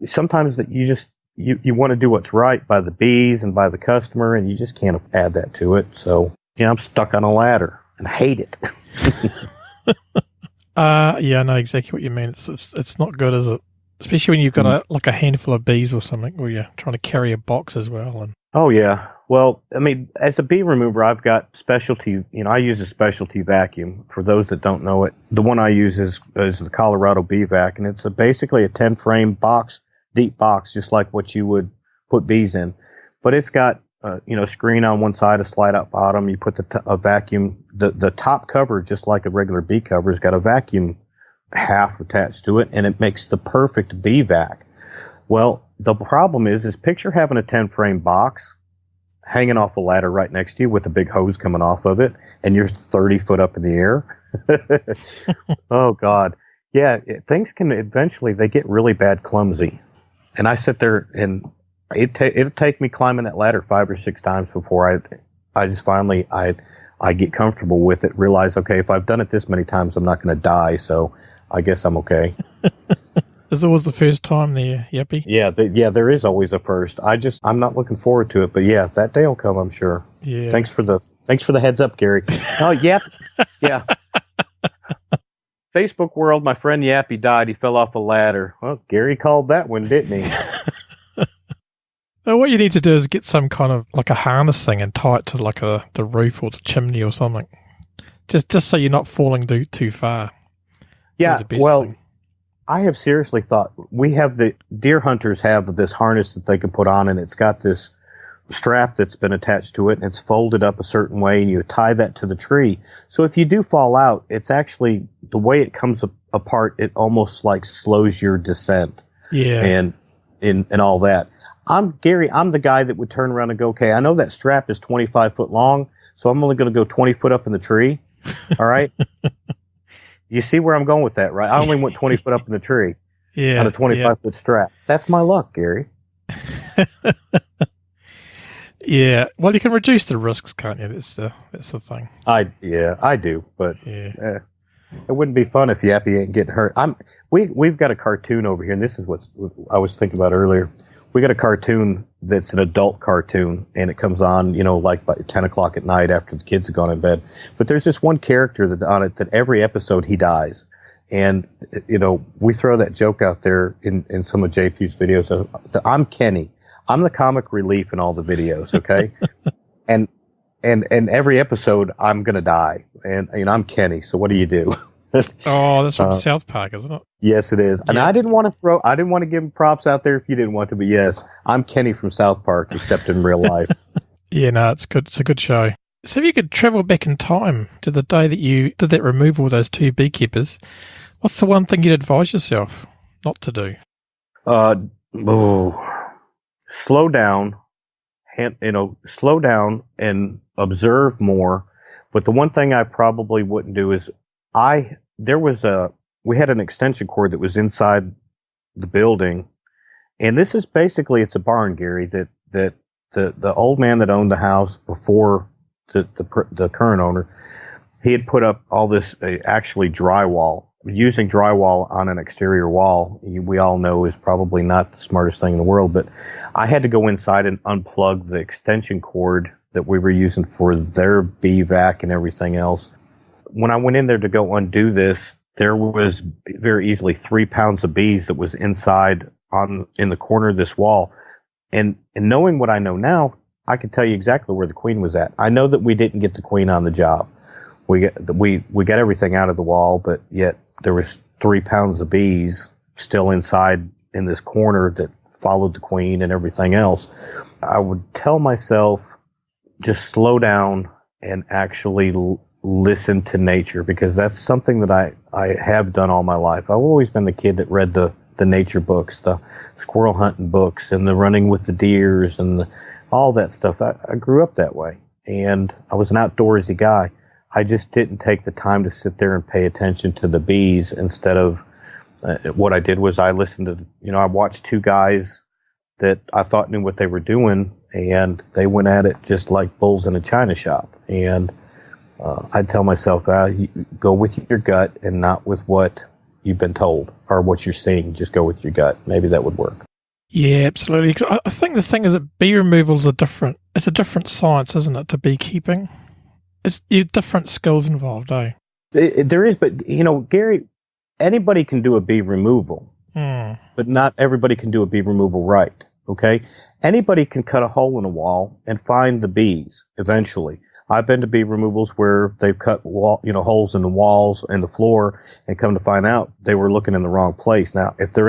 sometimes that you want to do what's right by the bees and by the customer, and you just can't add that to it. So, I'm stuck on a ladder and I hate it. Yeah, I know exactly what you mean. It's not good, is it? Especially when you've got a handful of bees or something, or you're trying to carry a box as well. And oh yeah, well, as a bee remover, I've got specialty. I use a specialty vacuum. For those that don't know it, the one I use is the Colorado Bee Vac, and it's basically a 10-frame box, deep box, just like what you would put bees in. But it's got screen on one side, a slide out bottom. You put a vacuum, the top cover, just like a regular bee cover, has got a vacuum half attached to it, and it makes the perfect bee vac. Well, the problem is picture having a 10-frame box hanging off a ladder right next to you with a big hose coming off of it, and you're 30 foot up in the air. Oh God. Yeah, things can eventually, they get really bad clumsy. And I sit there and it'll take me climbing that ladder 5 or 6 times before I just finally, I get comfortable with it, realize, okay, if I've done it this many times, I'm not going to die. So I guess I'm okay. Is always the first time there, Yappy? Yeah, there is always a first. I'm not looking forward to it, but yeah, that day will come, I'm sure. Yeah. Thanks for the heads up, Gary. Oh, yeah. Yeah. Facebook world, my friend Yappy died. He fell off a ladder. Well, Gary called that one, didn't he? Now, what you need to do is get some kind of like a harness thing and tie it to like the roof or the chimney or something. Just so you're not falling too far. Yeah, well, thing. I have seriously thought, the deer hunters have this harness that they can put on, and it's got this strap that's been attached to it, and it's folded up a certain way, and you tie that to the tree. So if you do fall out, it's actually, the way it comes apart, it almost like slows your descent. Yeah. And all that. I'm the guy that would turn around and go, okay, I know that strap is 25 foot long, so I'm only going to go 20 foot up in the tree. All right. You see where I'm going with that, right? I only went 20 foot up in the tree. Yeah. On a 25 foot strap. That's my luck, Gary. Yeah. Well, you can reduce the risks, can't you? That's the thing. I do, but yeah. It wouldn't be fun if Yappy ain't getting hurt. We've got a cartoon over here, and this is what I was thinking about earlier. We got a cartoon that's an adult cartoon, and it comes on, like by 10 o'clock at night after the kids have gone in bed. But there's this one character on it that every episode he dies. And, we throw that joke out there in some of JP's videos. I'm Kenny. I'm the comic relief in all the videos, okay? and every episode I'm going to die. And I'm Kenny, so what do you do? Oh, that's from South Park, isn't it? Yes, it is. And yeah. I didn't want to give him props out there if you didn't want to, but yes, I'm Kenny from South Park, except in real life. Yeah, no, it's good. It's a good show. So if you could travel back in time to the day that you did that removal of those 2 beekeepers, what's the one thing you'd advise yourself not to do? Slow down, slow down and observe more. But the one thing I probably wouldn't do is we had an extension cord that was inside the building, and this is basically, it's a barn, Gary, that the old man that owned the house before the current owner, he had put up all this actually drywall. Using drywall on an exterior wall, we all know, is probably not the smartest thing in the world, but I had to go inside and unplug the extension cord that we were using for their bee vac and everything else. When I went in there to go undo this, there was very easily 3 pounds of bees that was inside in the corner of this wall. And knowing what I know now, I can tell you exactly where the queen was at. I know that we didn't get the queen on the job. We got everything out of the wall, but yet there was 3 pounds of bees still inside in this corner that followed the queen and everything else. I would tell myself, just slow down and actually listen to nature, because that's something that I have done all my life. I've always been the kid that read the nature books, the squirrel hunting books, and the running with the deers and all that stuff. I grew up that way, and I was an outdoorsy guy. I just didn't take the time to sit there and pay attention to the bees. Instead of what I did was I listened to, I watched 2 guys that I thought knew what they were doing, and they went at it just like bulls in a china shop. And I'd tell myself, go with your gut and not with what you've been told or what you're seeing. Just go with your gut. Maybe that would work. Yeah, absolutely. 'Cause I think the thing is that bee removal is it's a different science, isn't it, to beekeeping? There's different skills involved, eh? There is, but, Gary, anybody can do a bee removal, but not everybody can do a bee removal right, okay? Anybody can cut a hole in a wall and find the bees eventually. I've been to bee removals where they've cut holes in the walls and the floor, and come to find out they were looking in the wrong place. Now, if they're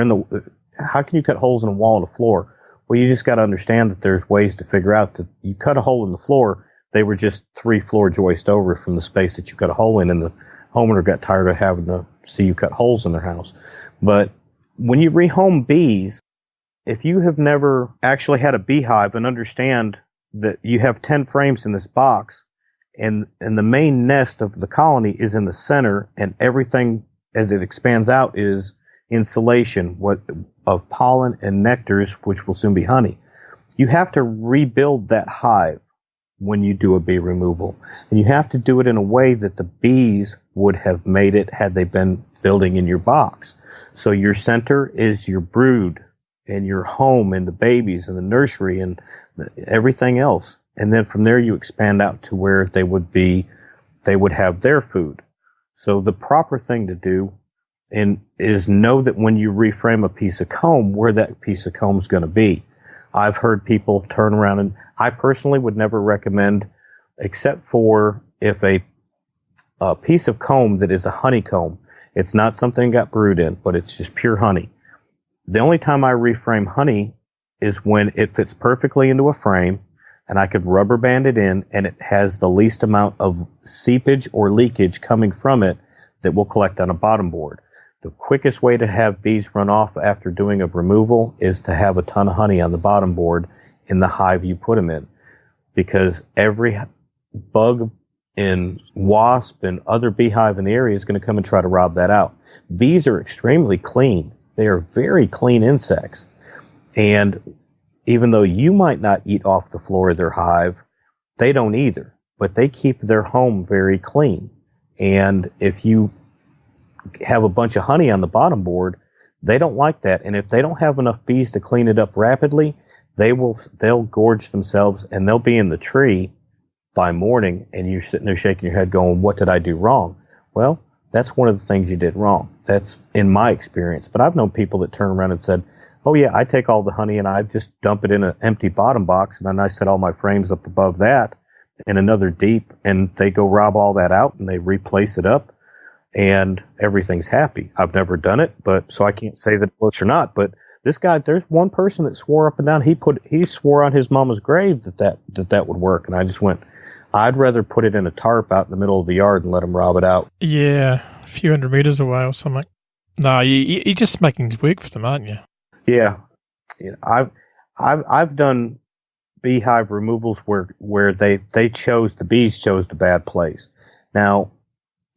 how can you cut holes in a wall and the floor? Well, you just got to understand that there's ways to figure out that you cut a hole in the floor. They were just 3 floor joists over from the space that you cut a hole in, and the homeowner got tired of having to see you cut holes in their house. But when you rehome bees, if you have never actually had a beehive and understand that you have 10 frames in this box, and the main nest of the colony is in the center, and everything as it expands out is insulation of pollen and nectars, which will soon be honey. You have to rebuild that hive when you do a bee removal, and you have to do it in a way that the bees would have made it had they been building in your box. So your center is your brood and your home and the babies and the nursery and everything else. And then from there you expand out to where they would have their food. So the proper thing to do is know that when you reframe a piece of comb, where that piece of comb is going to be. I've heard people turn around, and I personally would never recommend, except for if a piece of comb that is a honeycomb, it's not something that got brewed in, but it's just pure honey. The only time I reframe honey is when it fits perfectly into a frame, and I could rubber band it in, and it has the least amount of seepage or leakage coming from it that will collect on a bottom board. The quickest way to have bees run off after doing a removal is to have a ton of honey on the bottom board in the hive you put them in, because every bug and wasp and other beehive in the area is going to come and try to rob that out. Bees are extremely clean. They are very clean insects. And even though you might not eat off the floor of their hive, they don't either. But they keep their home very clean. And if you have a bunch of honey on the bottom board, they don't like that. And if they don't have enough bees to clean it up rapidly, they'll gorge themselves, and they'll be in the tree by morning, and you're sitting there shaking your head going, what did I do wrong? Well, that's one of the things you did wrong. That's in my experience. But I've known people that turn around and said, oh yeah, I take all the honey and I just dump it in an empty bottom box, and then I set all my frames up above that and another deep, and they go rob all that out and they replace it up, and everything's happy. I've never done it, but so I can't say that it works or not. But this guy, there's one person that swore up and down. He swore on his mama's grave that would work, and I just went, I'd rather put it in a tarp out in the middle of the yard and let them rob it out. Yeah, a few hundred meters away or something. No, you're just making it work for them, aren't you? Yeah, I've done beehive removals where the bees chose the bad place. Now,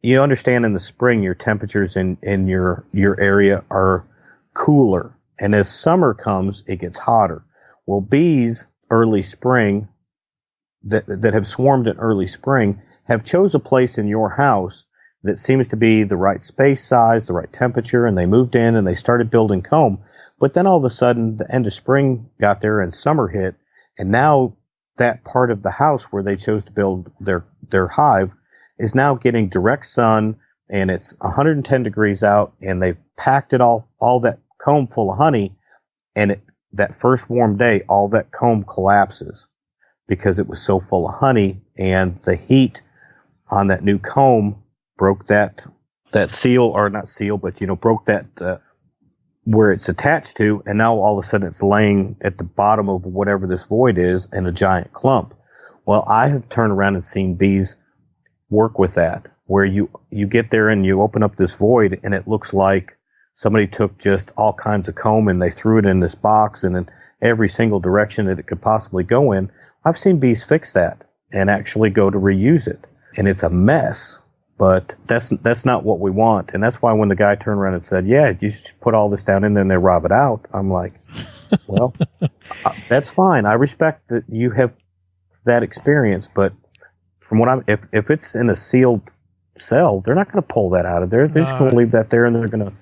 you understand in the spring your temperatures in your area are cooler, and as summer comes, it gets hotter. Well, bees early spring that have swarmed in early spring have chose a place in your house that seems to be the right space size, the right temperature, and they moved in and they started building comb. But then all of a sudden, the end of spring got there and summer hit, and now that part of the house where they chose to build their hive is now getting direct sun, and it's 110 degrees out, and they've packed it all that comb full of honey, and that first warm day, all that comb collapses because it was so full of honey, and the heat on that new comb broke that seal, or not seal, but broke that where it's attached to, and now all of a sudden it's laying at the bottom of whatever this void is in a giant clump. Well, I have turned around and seen bees work with that, where you get there and you open up this void, and it looks like somebody took just all kinds of comb and they threw it in this box and in every single direction that it could possibly go in. I've seen bees fix that and actually go to reuse it, and it's a mess. But that's not what we want, and that's why when the guy turned around and said, yeah, you should put all this down in there and they rob it out, I'm like, well, that's fine. I respect that you have that experience, but from what if it's in a sealed cell, they're not going to pull that out of there. They're just going to leave that there, and they're going to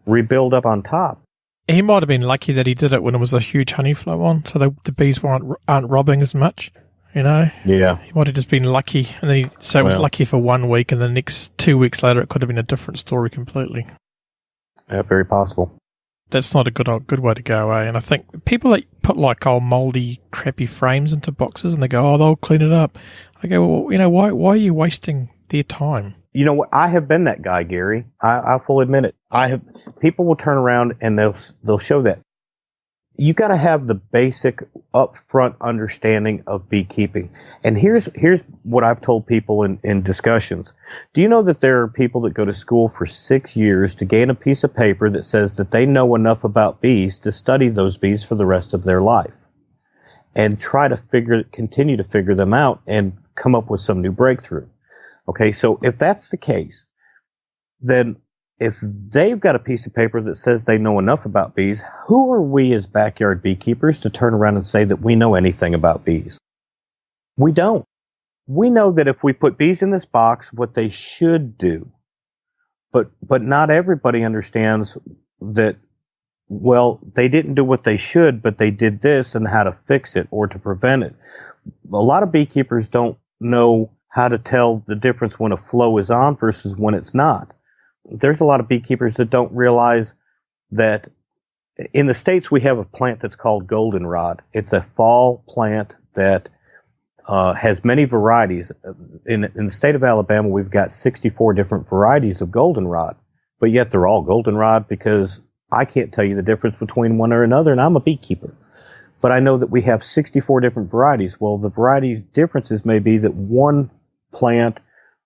rebuild up on top. He might have been lucky that he did it when it was a huge honey flow on, so the bees aren't robbing as much. Yeah. He might have just been lucky, and then it was lucky for 1 week, and the next 2 weeks later it could have been a different story completely. Yeah, very possible. That's not a good way to go, eh? And I think people that put like old mouldy, crappy frames into boxes, and they go, oh, they'll clean it up. I go, well, why are you wasting their time? You know what? I have been that guy, Gary. I'll fully admit it. People will turn around and they'll show that. You got to have the basic upfront understanding of beekeeping. And here's what I've told people in discussions. Do you know that there are people that go to school for 6 years to gain a piece of paper that says that they know enough about bees to study those bees for the rest of their life? and continue to figure them out and come up with some new breakthrough. Okay, so if that's the case, then if they've got a piece of paper that says they know enough about bees, who are we as backyard beekeepers to turn around and say that we know anything about bees? We don't. We know that if we put bees in this box, what they should do. But not everybody understands that, well, they didn't do what they should, but they did this and how to fix it or to prevent it. A lot of beekeepers don't know how to tell the difference when a flow is on versus when it's not. There's a lot of beekeepers that don't realize that in the States we have a plant that's called goldenrod. It's a fall plant that has many varieties. In the state of Alabama, we've got 64 different varieties of goldenrod, but yet they're all goldenrod because I can't tell you the difference between one or another, and I'm a beekeeper. But I know that we have 64 different varieties. Well, the variety differences may be that one plant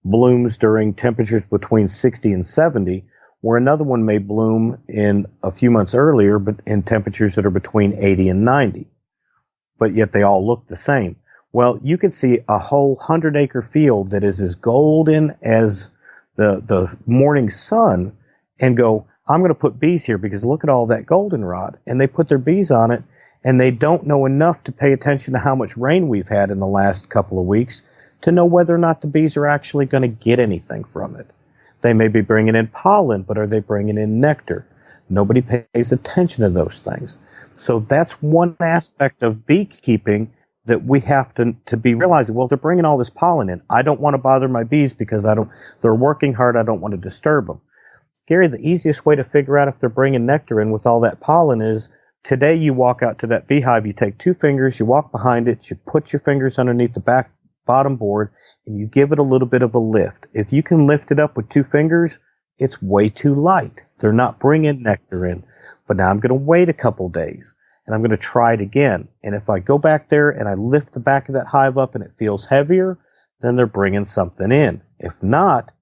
blooms during temperatures between 60 and 70, where another one may bloom in a few months earlier, but in temperatures that are between 80 and 90. But yet they all look the same. Well, you can see a whole 100-acre field that is as golden as the morning sun and go, I'm going to put bees here because look at all that goldenrod. And they put their bees on it, and they don't know enough to pay attention to how much rain we've had in the last couple of weeks to know whether or not the bees are actually going to get anything from it. They may be bringing in pollen, but are they bringing in nectar? Nobody pays attention to those things. So that's one aspect of beekeeping that we have to be realizing, well, they're bringing all this pollen in. I don't want to bother my bees because they're working hard. I don't want to disturb them. Gary, the easiest way to figure out if they're bringing nectar in with all that pollen is today you walk out to that beehive, you take 2 fingers, you walk behind it, you put your fingers underneath the bottom board, and you give it a little bit of a lift. If you can lift it up with 2 fingers, it's way too light. They're not bringing nectar in. But now I'm going to wait a couple days, and I'm going to try it again. And if I go back there and I lift the back of that hive up and it feels heavier, then they're bringing something in. If not,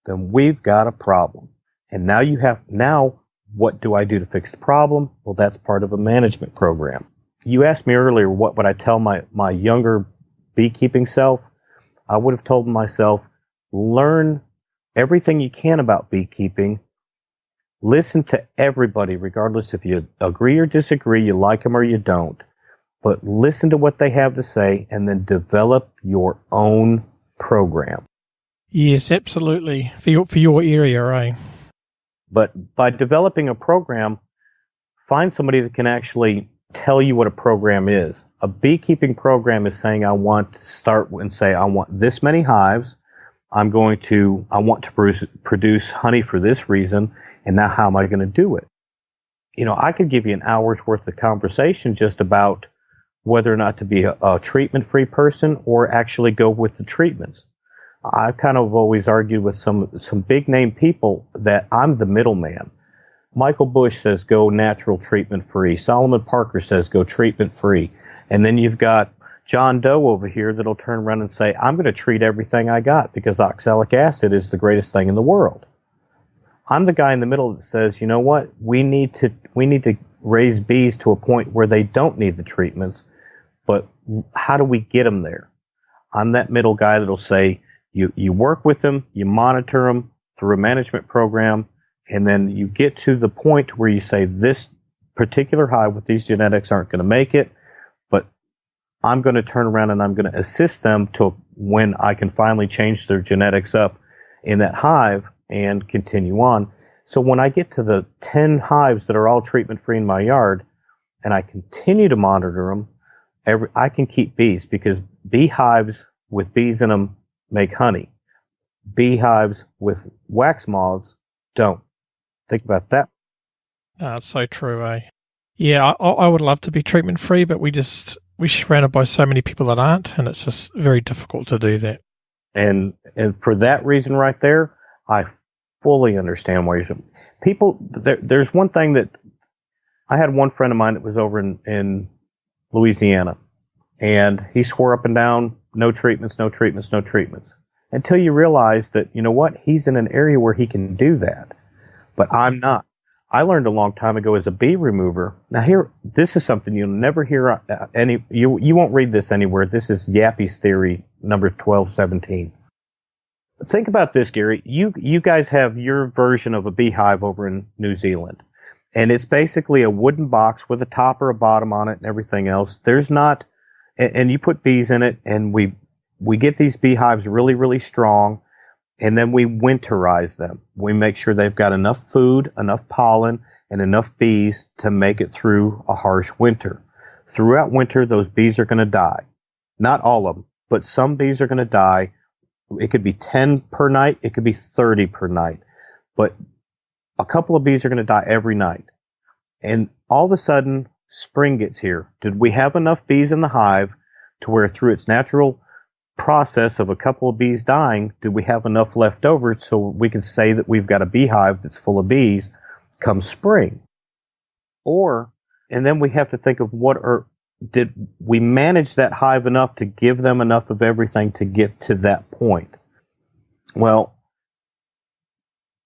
then we've got a problem. And now what do I do to fix the problem? Well, that's part of a management program. You asked me earlier, what would I tell my younger beekeeping self? I would have told myself, learn everything you can about beekeeping. Listen to everybody, regardless if you agree or disagree, you like them or you don't. But listen to what they have to say and then develop your own program. Yes, absolutely. For your area, right? But by developing a program, find somebody that can actually tell you what a program is. A beekeeping program is saying, I want to start and say, I want this many hives. I want to produce honey for this reason. And now how am I going to do it? You know, I could give you an hour's worth of conversation just about whether or not to be a treatment-free person or actually go with the treatments. I've kind of always argued with some big-name people that I'm the middleman. Michael Bush says go natural treatment-free. Solomon Parker says go treatment-free. And then you've got John Doe over here that'll turn around and say, I'm going to treat everything I got because oxalic acid is the greatest thing in the world. I'm the guy in the middle that says, you know what, we need to raise bees to a point where they don't need the treatments, but how do we get them there? I'm that middle guy that'll say, you work with them, you monitor them through a management program, and then you get to the point where you say this particular hive with these genetics aren't going to make it, but I'm going to turn around and I'm going to assist them to when I can finally change their genetics up in that hive and continue on. So when I get to the 10 hives that are all treatment-free in my yard, and I continue to monitor them, I can keep bees because beehives with bees in them make honey. Beehives with wax moths don't. Think about that. That's so true, eh? Yeah, I would love to be treatment free, but we're surrounded by so many people that aren't, and it's just very difficult to do that. And for that reason right there, I fully understand why people. There's one thing that I had one friend of mine that was over in Louisiana, and he swore up and down, no treatments, no treatments, no treatments, until you realize that, you know what, he's in an area where he can do that, but I'm not. I learned a long time ago as a bee remover. Now this is something you'll never hear you won't read this anywhere. This is Yappy's theory, number 1217. Think about this, Gary. You guys have your version of a beehive over in New Zealand. And it's basically a wooden box with a top or a bottom on it and everything else. There's not, and you put bees in it, and we get these beehives really, really strong, and then we winterize them. We make sure they've got enough food, enough pollen, and enough bees to make it through a harsh winter. Throughout winter, those bees are going to die. Not all of them, but some bees are going to die. It could be 10 per night. It could be 30 per night. But a couple of bees are going to die every night. And all of a sudden, spring gets here. Did we have enough bees in the hive to where through its natural process of a couple of bees dying, did we have enough left over so we can say that we've got a beehive that's full of bees come spring? And then we have to think of did we manage that hive enough to give them enough of everything to get to that point? Well,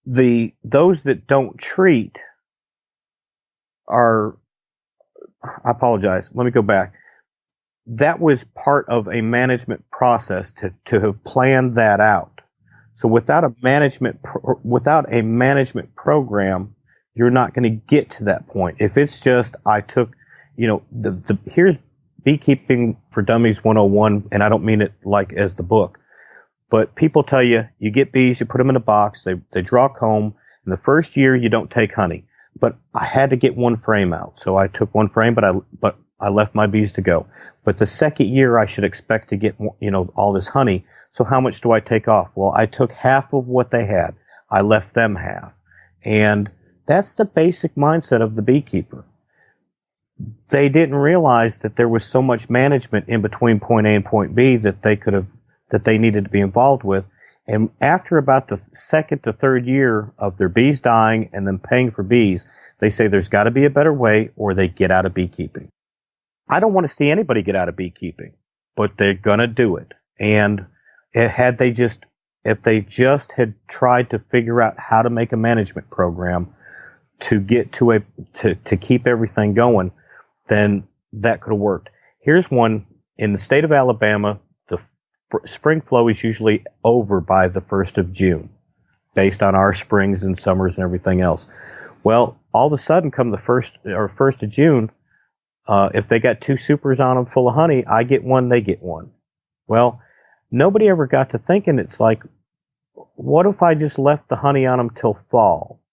those that don't treat I apologize. Let me go back. That was part of a management process to have planned that out. So without a management program, you're not going to get to that point. If it's just, I took, here's Beekeeping for Dummies 101, and I don't mean it like as the book, but people tell you get bees, you put them in a box, they draw comb, and the first year you don't take honey. But I had to get one frame out, so I took one frame, but I left my bees to go. But the second year I should expect to get, all this honey. So how much do I take off? Well, I took half of what they had. I left them half. And that's the basic mindset of the beekeeper. They didn't realize that there was so much management in between point A and point B that they needed to be involved with. And after about the second to third year of their bees dying and then paying for bees, they say there's got to be a better way, or they get out of beekeeping. I don't want to see anybody get out of beekeeping, but they're going to do it. And if they just had tried to figure out how to make a management program to get to keep everything going, then that could have worked. Here's one in the state of Alabama. The spring flow is usually over by the 1st of June, based on our springs and summers and everything else. Well, all of a sudden, come the 1st of June, if they got 2 supers on them full of honey, I get one, they get one. Well, nobody ever got to thinking, it's like, what if I just left the honey on them till fall?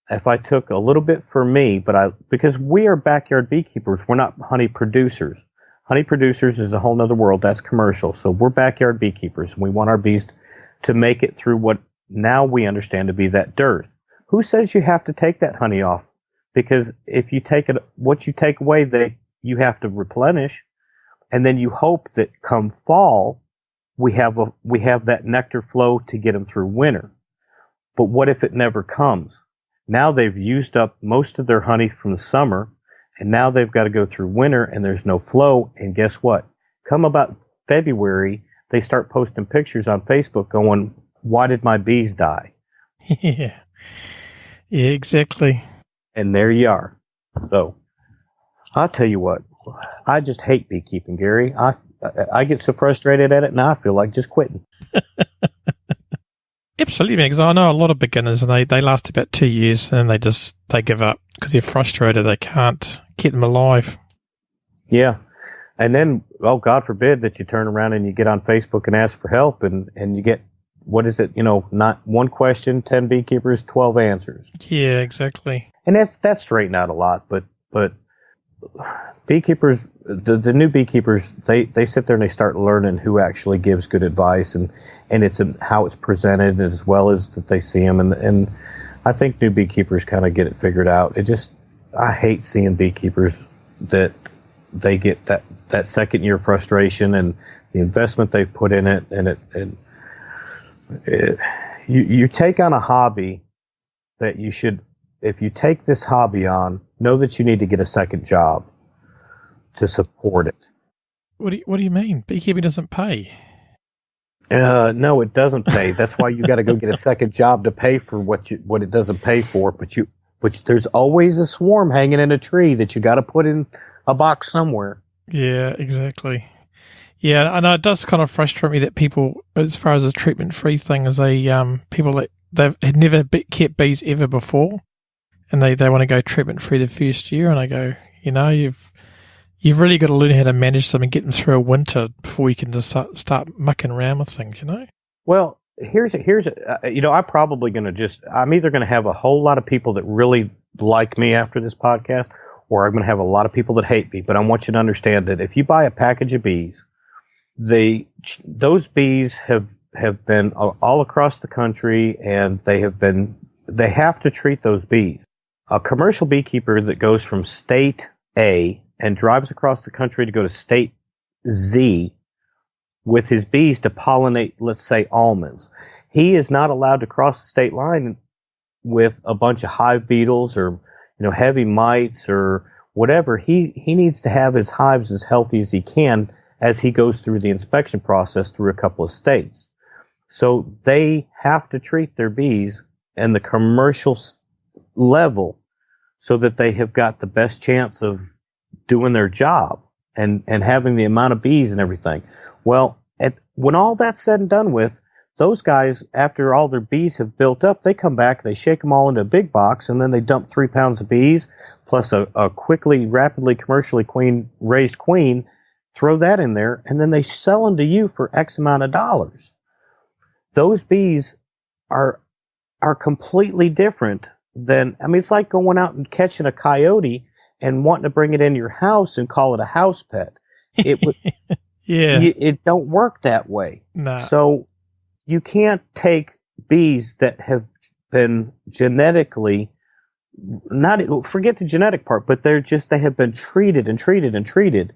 If I took a little bit for me, because we are backyard beekeepers, we're not honey producers. Honey producers is a whole nother world. That's commercial. So we're backyard beekeepers. We want our bees to make it through what now we understand to be that dirt. Who says you have to take that honey off? Because if you take it, what you take away, you have to replenish, and then you hope that come fall we have that nectar flow to get them through winter. But what if it never comes? Now they've used up most of their honey from the summer, and now they've got to go through winter, and there's no flow. And guess what? Come about February, they start posting pictures on Facebook going, "Why did my bees die?" Yeah, exactly. And there you are. So I'll tell you what, I just hate beekeeping, Gary. I get so frustrated at it, and I feel like just quitting. Absolutely, because I know a lot of beginners, and they last about 2 years, and they give up because they're frustrated. They can't keep them alive. Yeah. And then, oh, God forbid that you turn around and you get on Facebook and ask for help, and you get, what is it, not one question, 10 beekeepers, 12 answers. Yeah, exactly. And that's straightened out a lot, but beekeepers, the new beekeepers, they sit there and they start learning who actually gives good advice, and it's how it's presented as well as that they see them. And I think new beekeepers kind of get it figured out. I hate seeing beekeepers that they get that second year frustration and the investment they've put in it, and you take on a hobby that you should, if you take this hobby on, know that you need to get a second job to support it. What do you mean? Beekeeping doesn't pay. No, it doesn't pay. That's why you got to go get a second job to pay for what it doesn't pay for. Which there's always a swarm hanging in a tree that you got to put in a box somewhere. Yeah, exactly. Yeah, I know it does kind of frustrate me that people, as far as the treatment-free thing, is people that they've had never kept bees ever before, and they want to go treatment-free the first year, and I go, you've really got to learn how to manage them and get them through a winter before you can just start mucking around with things, Well, I'm probably going to I'm either going to have a whole lot of people that really like me after this podcast, or I'm going to have a lot of people that hate me. But I want you to understand that if you buy a package of bees, those bees have been all across the country, and they have to treat those bees. A commercial beekeeper that goes from state A and drives across the country to go to state Z with his bees to pollinate, let's say, almonds. He is not allowed to cross the state line with a bunch of hive beetles or, heavy mites or whatever. He needs to have his hives as healthy as he can as he goes through the inspection process through a couple of states. So they have to treat their bees in the commercial level so that they have got the best chance of doing their job and having the amount of bees and everything. Well, when all that's said and done with, those guys, after all their bees have built up, they come back, they shake them all into a big box, and then they dump 3 pounds of bees plus a rapidly commercially raised queen, throw that in there, and then they sell them to you for X amount of dollars. Those bees are completely different than, it's like going out and catching a coyote and wanting to bring it in your house and call it a house pet. It would, yeah, it don't work that way. Nah. So you can't take bees that have been genetically, forget the genetic part, but they have been treated and treated and treated.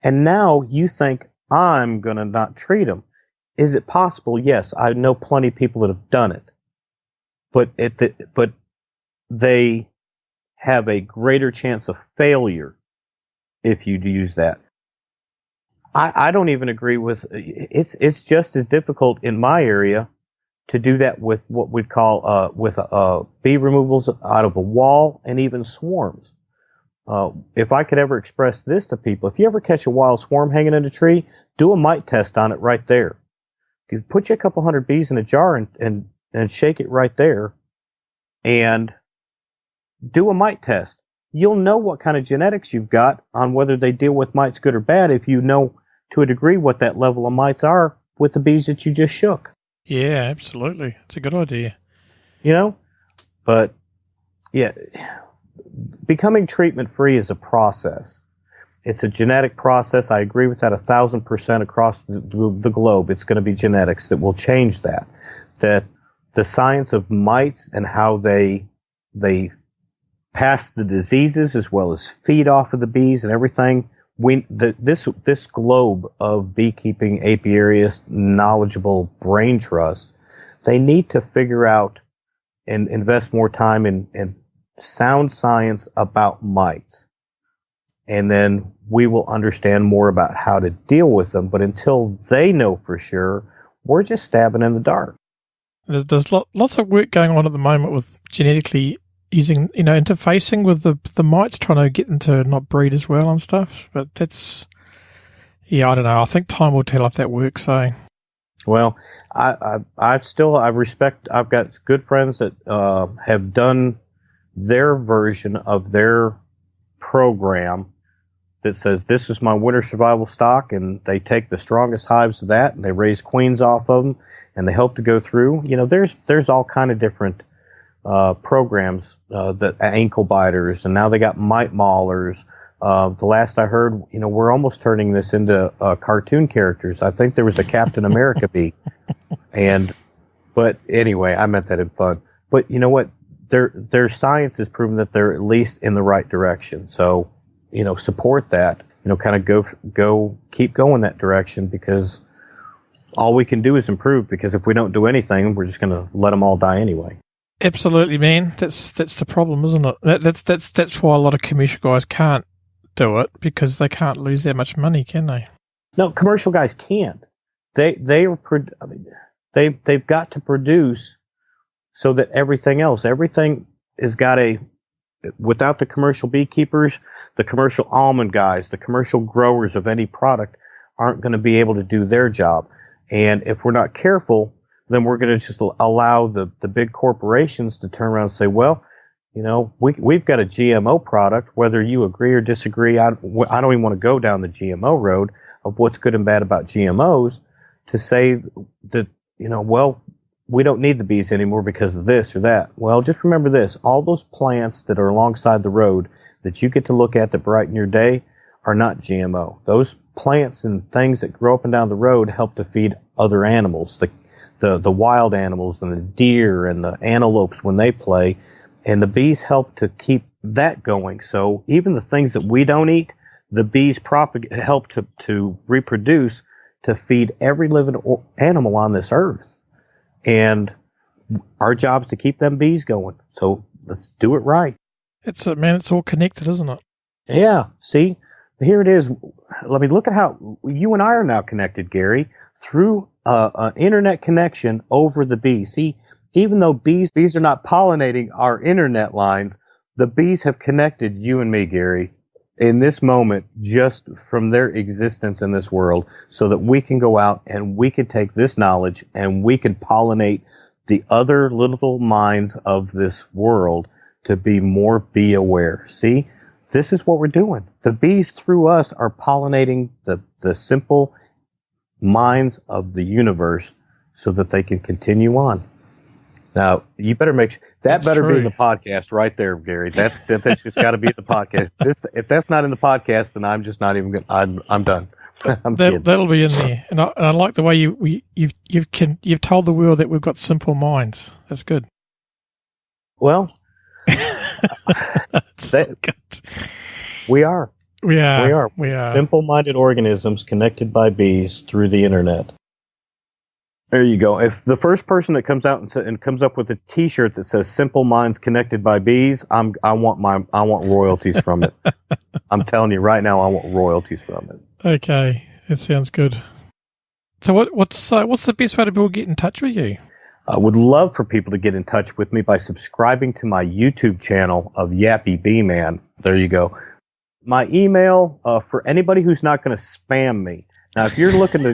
And now you think, I'm going to not treat them. Is it possible? Yes, I know plenty of people that have done it. But they have a greater chance of failure if you use that. I don't even agree with it's just as difficult in my area to do that with what we'd call bee removals out of a wall and even swarms. If I could ever express this to people, if you ever catch a wild swarm hanging in a tree, do a mite test on it right there. You put you a couple hundred bees in a jar and shake it right there and do a mite test. You'll know what kind of genetics you've got on whether they deal with mites good or bad if you know to a degree what that level of mites are with the bees that you just shook. Yeah, absolutely. It's a good idea. But yeah, becoming treatment free is a process. It's a genetic process. I agree with that 1,000% across the globe. It's going to be genetics that will change that. That the science of mites and how they pass the diseases as well as feed off of the bees and everything. This globe of beekeeping apiarists, knowledgeable brain trust, they need to figure out and invest more time in sound science about mites. And then we will understand more about how to deal with them. But until they know for sure, we're just stabbing in the dark. There's lots of work going on at the moment with genetically using, interfacing with the mites, trying to get them to not breed as well and stuff. But that's, I don't know. I think time will tell if that works. So, well, I've got good friends that have done their version of their program that says this is my winter survival stock, and they take the strongest hives of that and they raise queens off of them and they hope to go through. There's all kind of different programs, that ankle biters, and now they got mite maulers. The last I heard, we're almost turning this into cartoon characters. I think there was a Captain America bee, but anyway, I meant that in fun. But you know what? Their science has proven that they're at least in the right direction. So, support that. Kind of keep going that direction, because all we can do is improve. Because if we don't do anything, we're just going to let them all die anyway. Absolutely, man. That's the problem, isn't it? That's why a lot of commercial guys can't do it, because they can't lose that much money, can they? No, commercial guys can't. They've got to produce so that everything has got a without the commercial beekeepers, the commercial almond guys, the commercial growers of any product aren't going to be able to do their job. And if we're not careful, then we're going to just allow the big corporations to turn around and say, well, we've got a GMO product, whether you agree or disagree. I don't even want to go down the GMO road of what's good and bad about GMOs to say that, well, we don't need the bees anymore because of this or that. Well, just remember this. All those plants that are alongside the road that you get to look at that brighten your day are not GMO. Those plants and things that grow up and down the road help to feed other animals, the wild animals and the deer and the antelopes when they play. And the bees help to keep that going. So even the things that we don't eat, the bees help to reproduce to feed every living animal on this earth. And our job is to keep them bees going. So let's do it right. It's all connected, isn't it? Yeah. See, here it is. Let me look at how you and I are now connected, Gary, through an internet connection over the bees. See, even though bees are not pollinating our internet lines, the bees have connected you and me, Gary, in this moment just from their existence in this world so that we can go out and we can take this knowledge and we can pollinate the other little minds of this world to be more bee aware. See, this is what we're doing. The bees through us are pollinating the simple minds of the universe so that they can continue on. Now, you better make sure that better be in the podcast right there, Gary. That's just got to be in the podcast. If that's not in the podcast, then I'm just not even going. I'm done. That'll be in there. And I like the way you've told the world that we've got simple minds. That's good. Well, we are. We are simple-minded organisms connected by bees through the internet. There you go. If the first person that comes out and comes up with a T-shirt that says "Simple Minds Connected by Bees," I want royalties from it. I'm telling you right now, I want royalties from it. Okay, that sounds good. So what's the best way to people get in touch with you? I would love for people to get in touch with me by subscribing to my YouTube channel of Yappy Beeman. There you go. My email for anybody who's not going to spam me. Now, if you're looking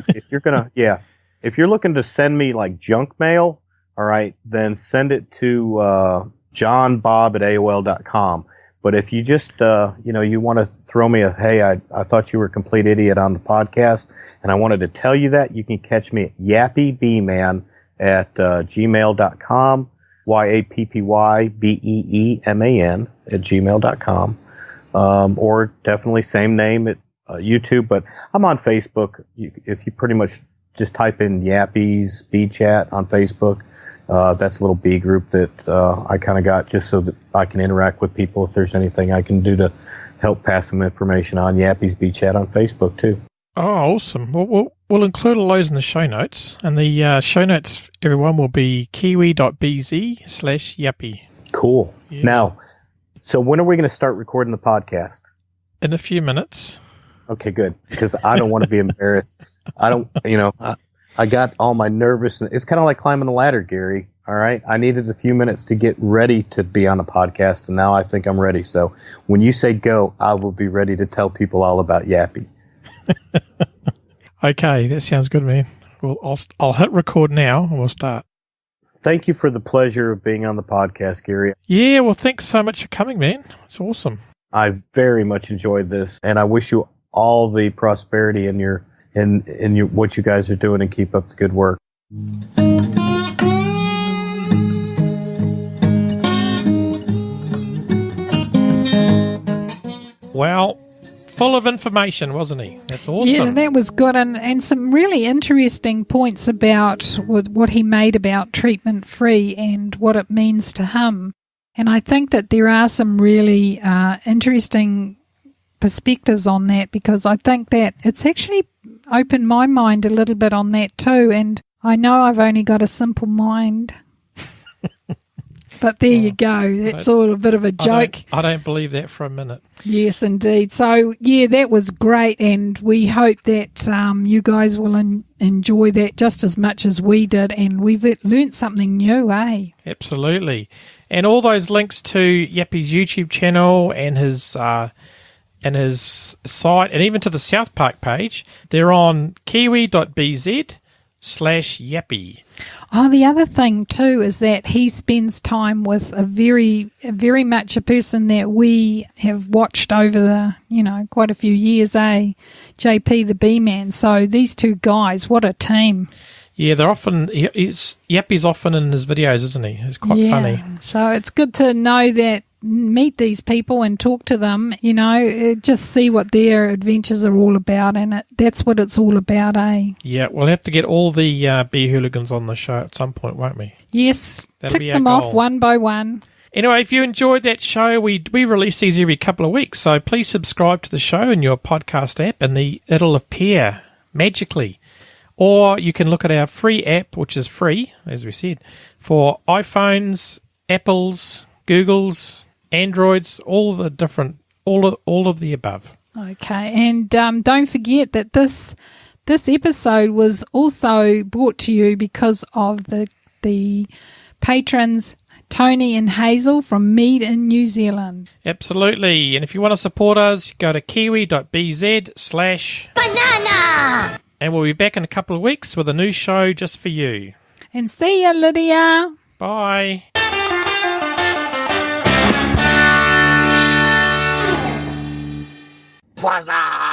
to send me like junk mail, all right, then send it to johnbob@aol.com. But if you just, you want to throw me hey, I thought you were a complete idiot on the podcast, and I wanted to tell you that, you can catch me at Yappy Beeman at gmail.com, YAPPYBEEMAN at gmail.com. Or definitely same name at YouTube, but I'm on Facebook. If you pretty much just type in Yappy's Bee Chat on Facebook. That's a little bee group that I kind of got just so that I can interact with people if there's anything I can do to help pass some information on. Yappy's Bee Chat on Facebook, too. Oh, awesome. We'll include all those in the show notes. And the show notes, everyone, will be kiwi.bz/Yappy. Cool. Yeah. Now, so when are we going to start recording the podcast? In a few minutes. Okay, good. Because I don't want to be embarrassed. I don't, I got all my nervous. It's kind of like climbing a ladder, Gary. All right. I needed a few minutes to get ready to be on a podcast, and now I think I'm ready. So when you say go, I will be ready to tell people all about Yappy. Okay, that sounds good, man. Well, I'll hit record now, and we'll start. Thank you for the pleasure of being on the podcast, Gary. Yeah, well, thanks so much for coming, man. It's awesome. I very much enjoyed this, and I wish you all the prosperity in your what you guys are doing, and keep up the good work. Well, full of information, wasn't he? That's awesome. Yeah, that was good, and some really interesting points about what he made about treatment free and what it means to him. And I think that there are some really interesting perspectives on that, because I think that it's actually opened my mind a little bit on that too. And I know I've only got a simple mind. But there you go. That's all a bit of a joke. I don't believe that for a minute. Yes, indeed. So, yeah, that was great, and we hope that you guys will enjoy that just as much as we did, and we've learnt something new, eh? Absolutely. And all those links to Yappy's YouTube channel and his site, and even to the South Park page, they're on kiwi.bz/Yappy. Oh, the other thing too is that he spends time with a very much a person that we have watched over the, quite a few years, JP the Bee Man. So these two guys, what a team. Yeah, they're often, Yappy's often in his videos, isn't he? It's quite funny. So it's good to know that, meet these people and talk to them, just see what their adventures are all about, and that's what it's all about, eh? Yeah, we'll have to get all the Bee Hooligans on the show at some point, won't we? Yes, that'll tick them off one by one. Anyway, if you enjoyed that show, we release these every couple of weeks, so please subscribe to the show in your podcast app, and it'll appear magically. Or you can look at our free app, which is free, as we said, for iPhones, Apples, Googles, Androids, all of the above. Okay, and don't forget that this episode was also brought to you because of the patrons Tony and Hazel from Mead in New Zealand. Absolutely, and if you want to support us, go to kiwi.bz/banana. And we'll be back in a couple of weeks with a new show just for you. And see ya, Lydia. Bye. Huzzah!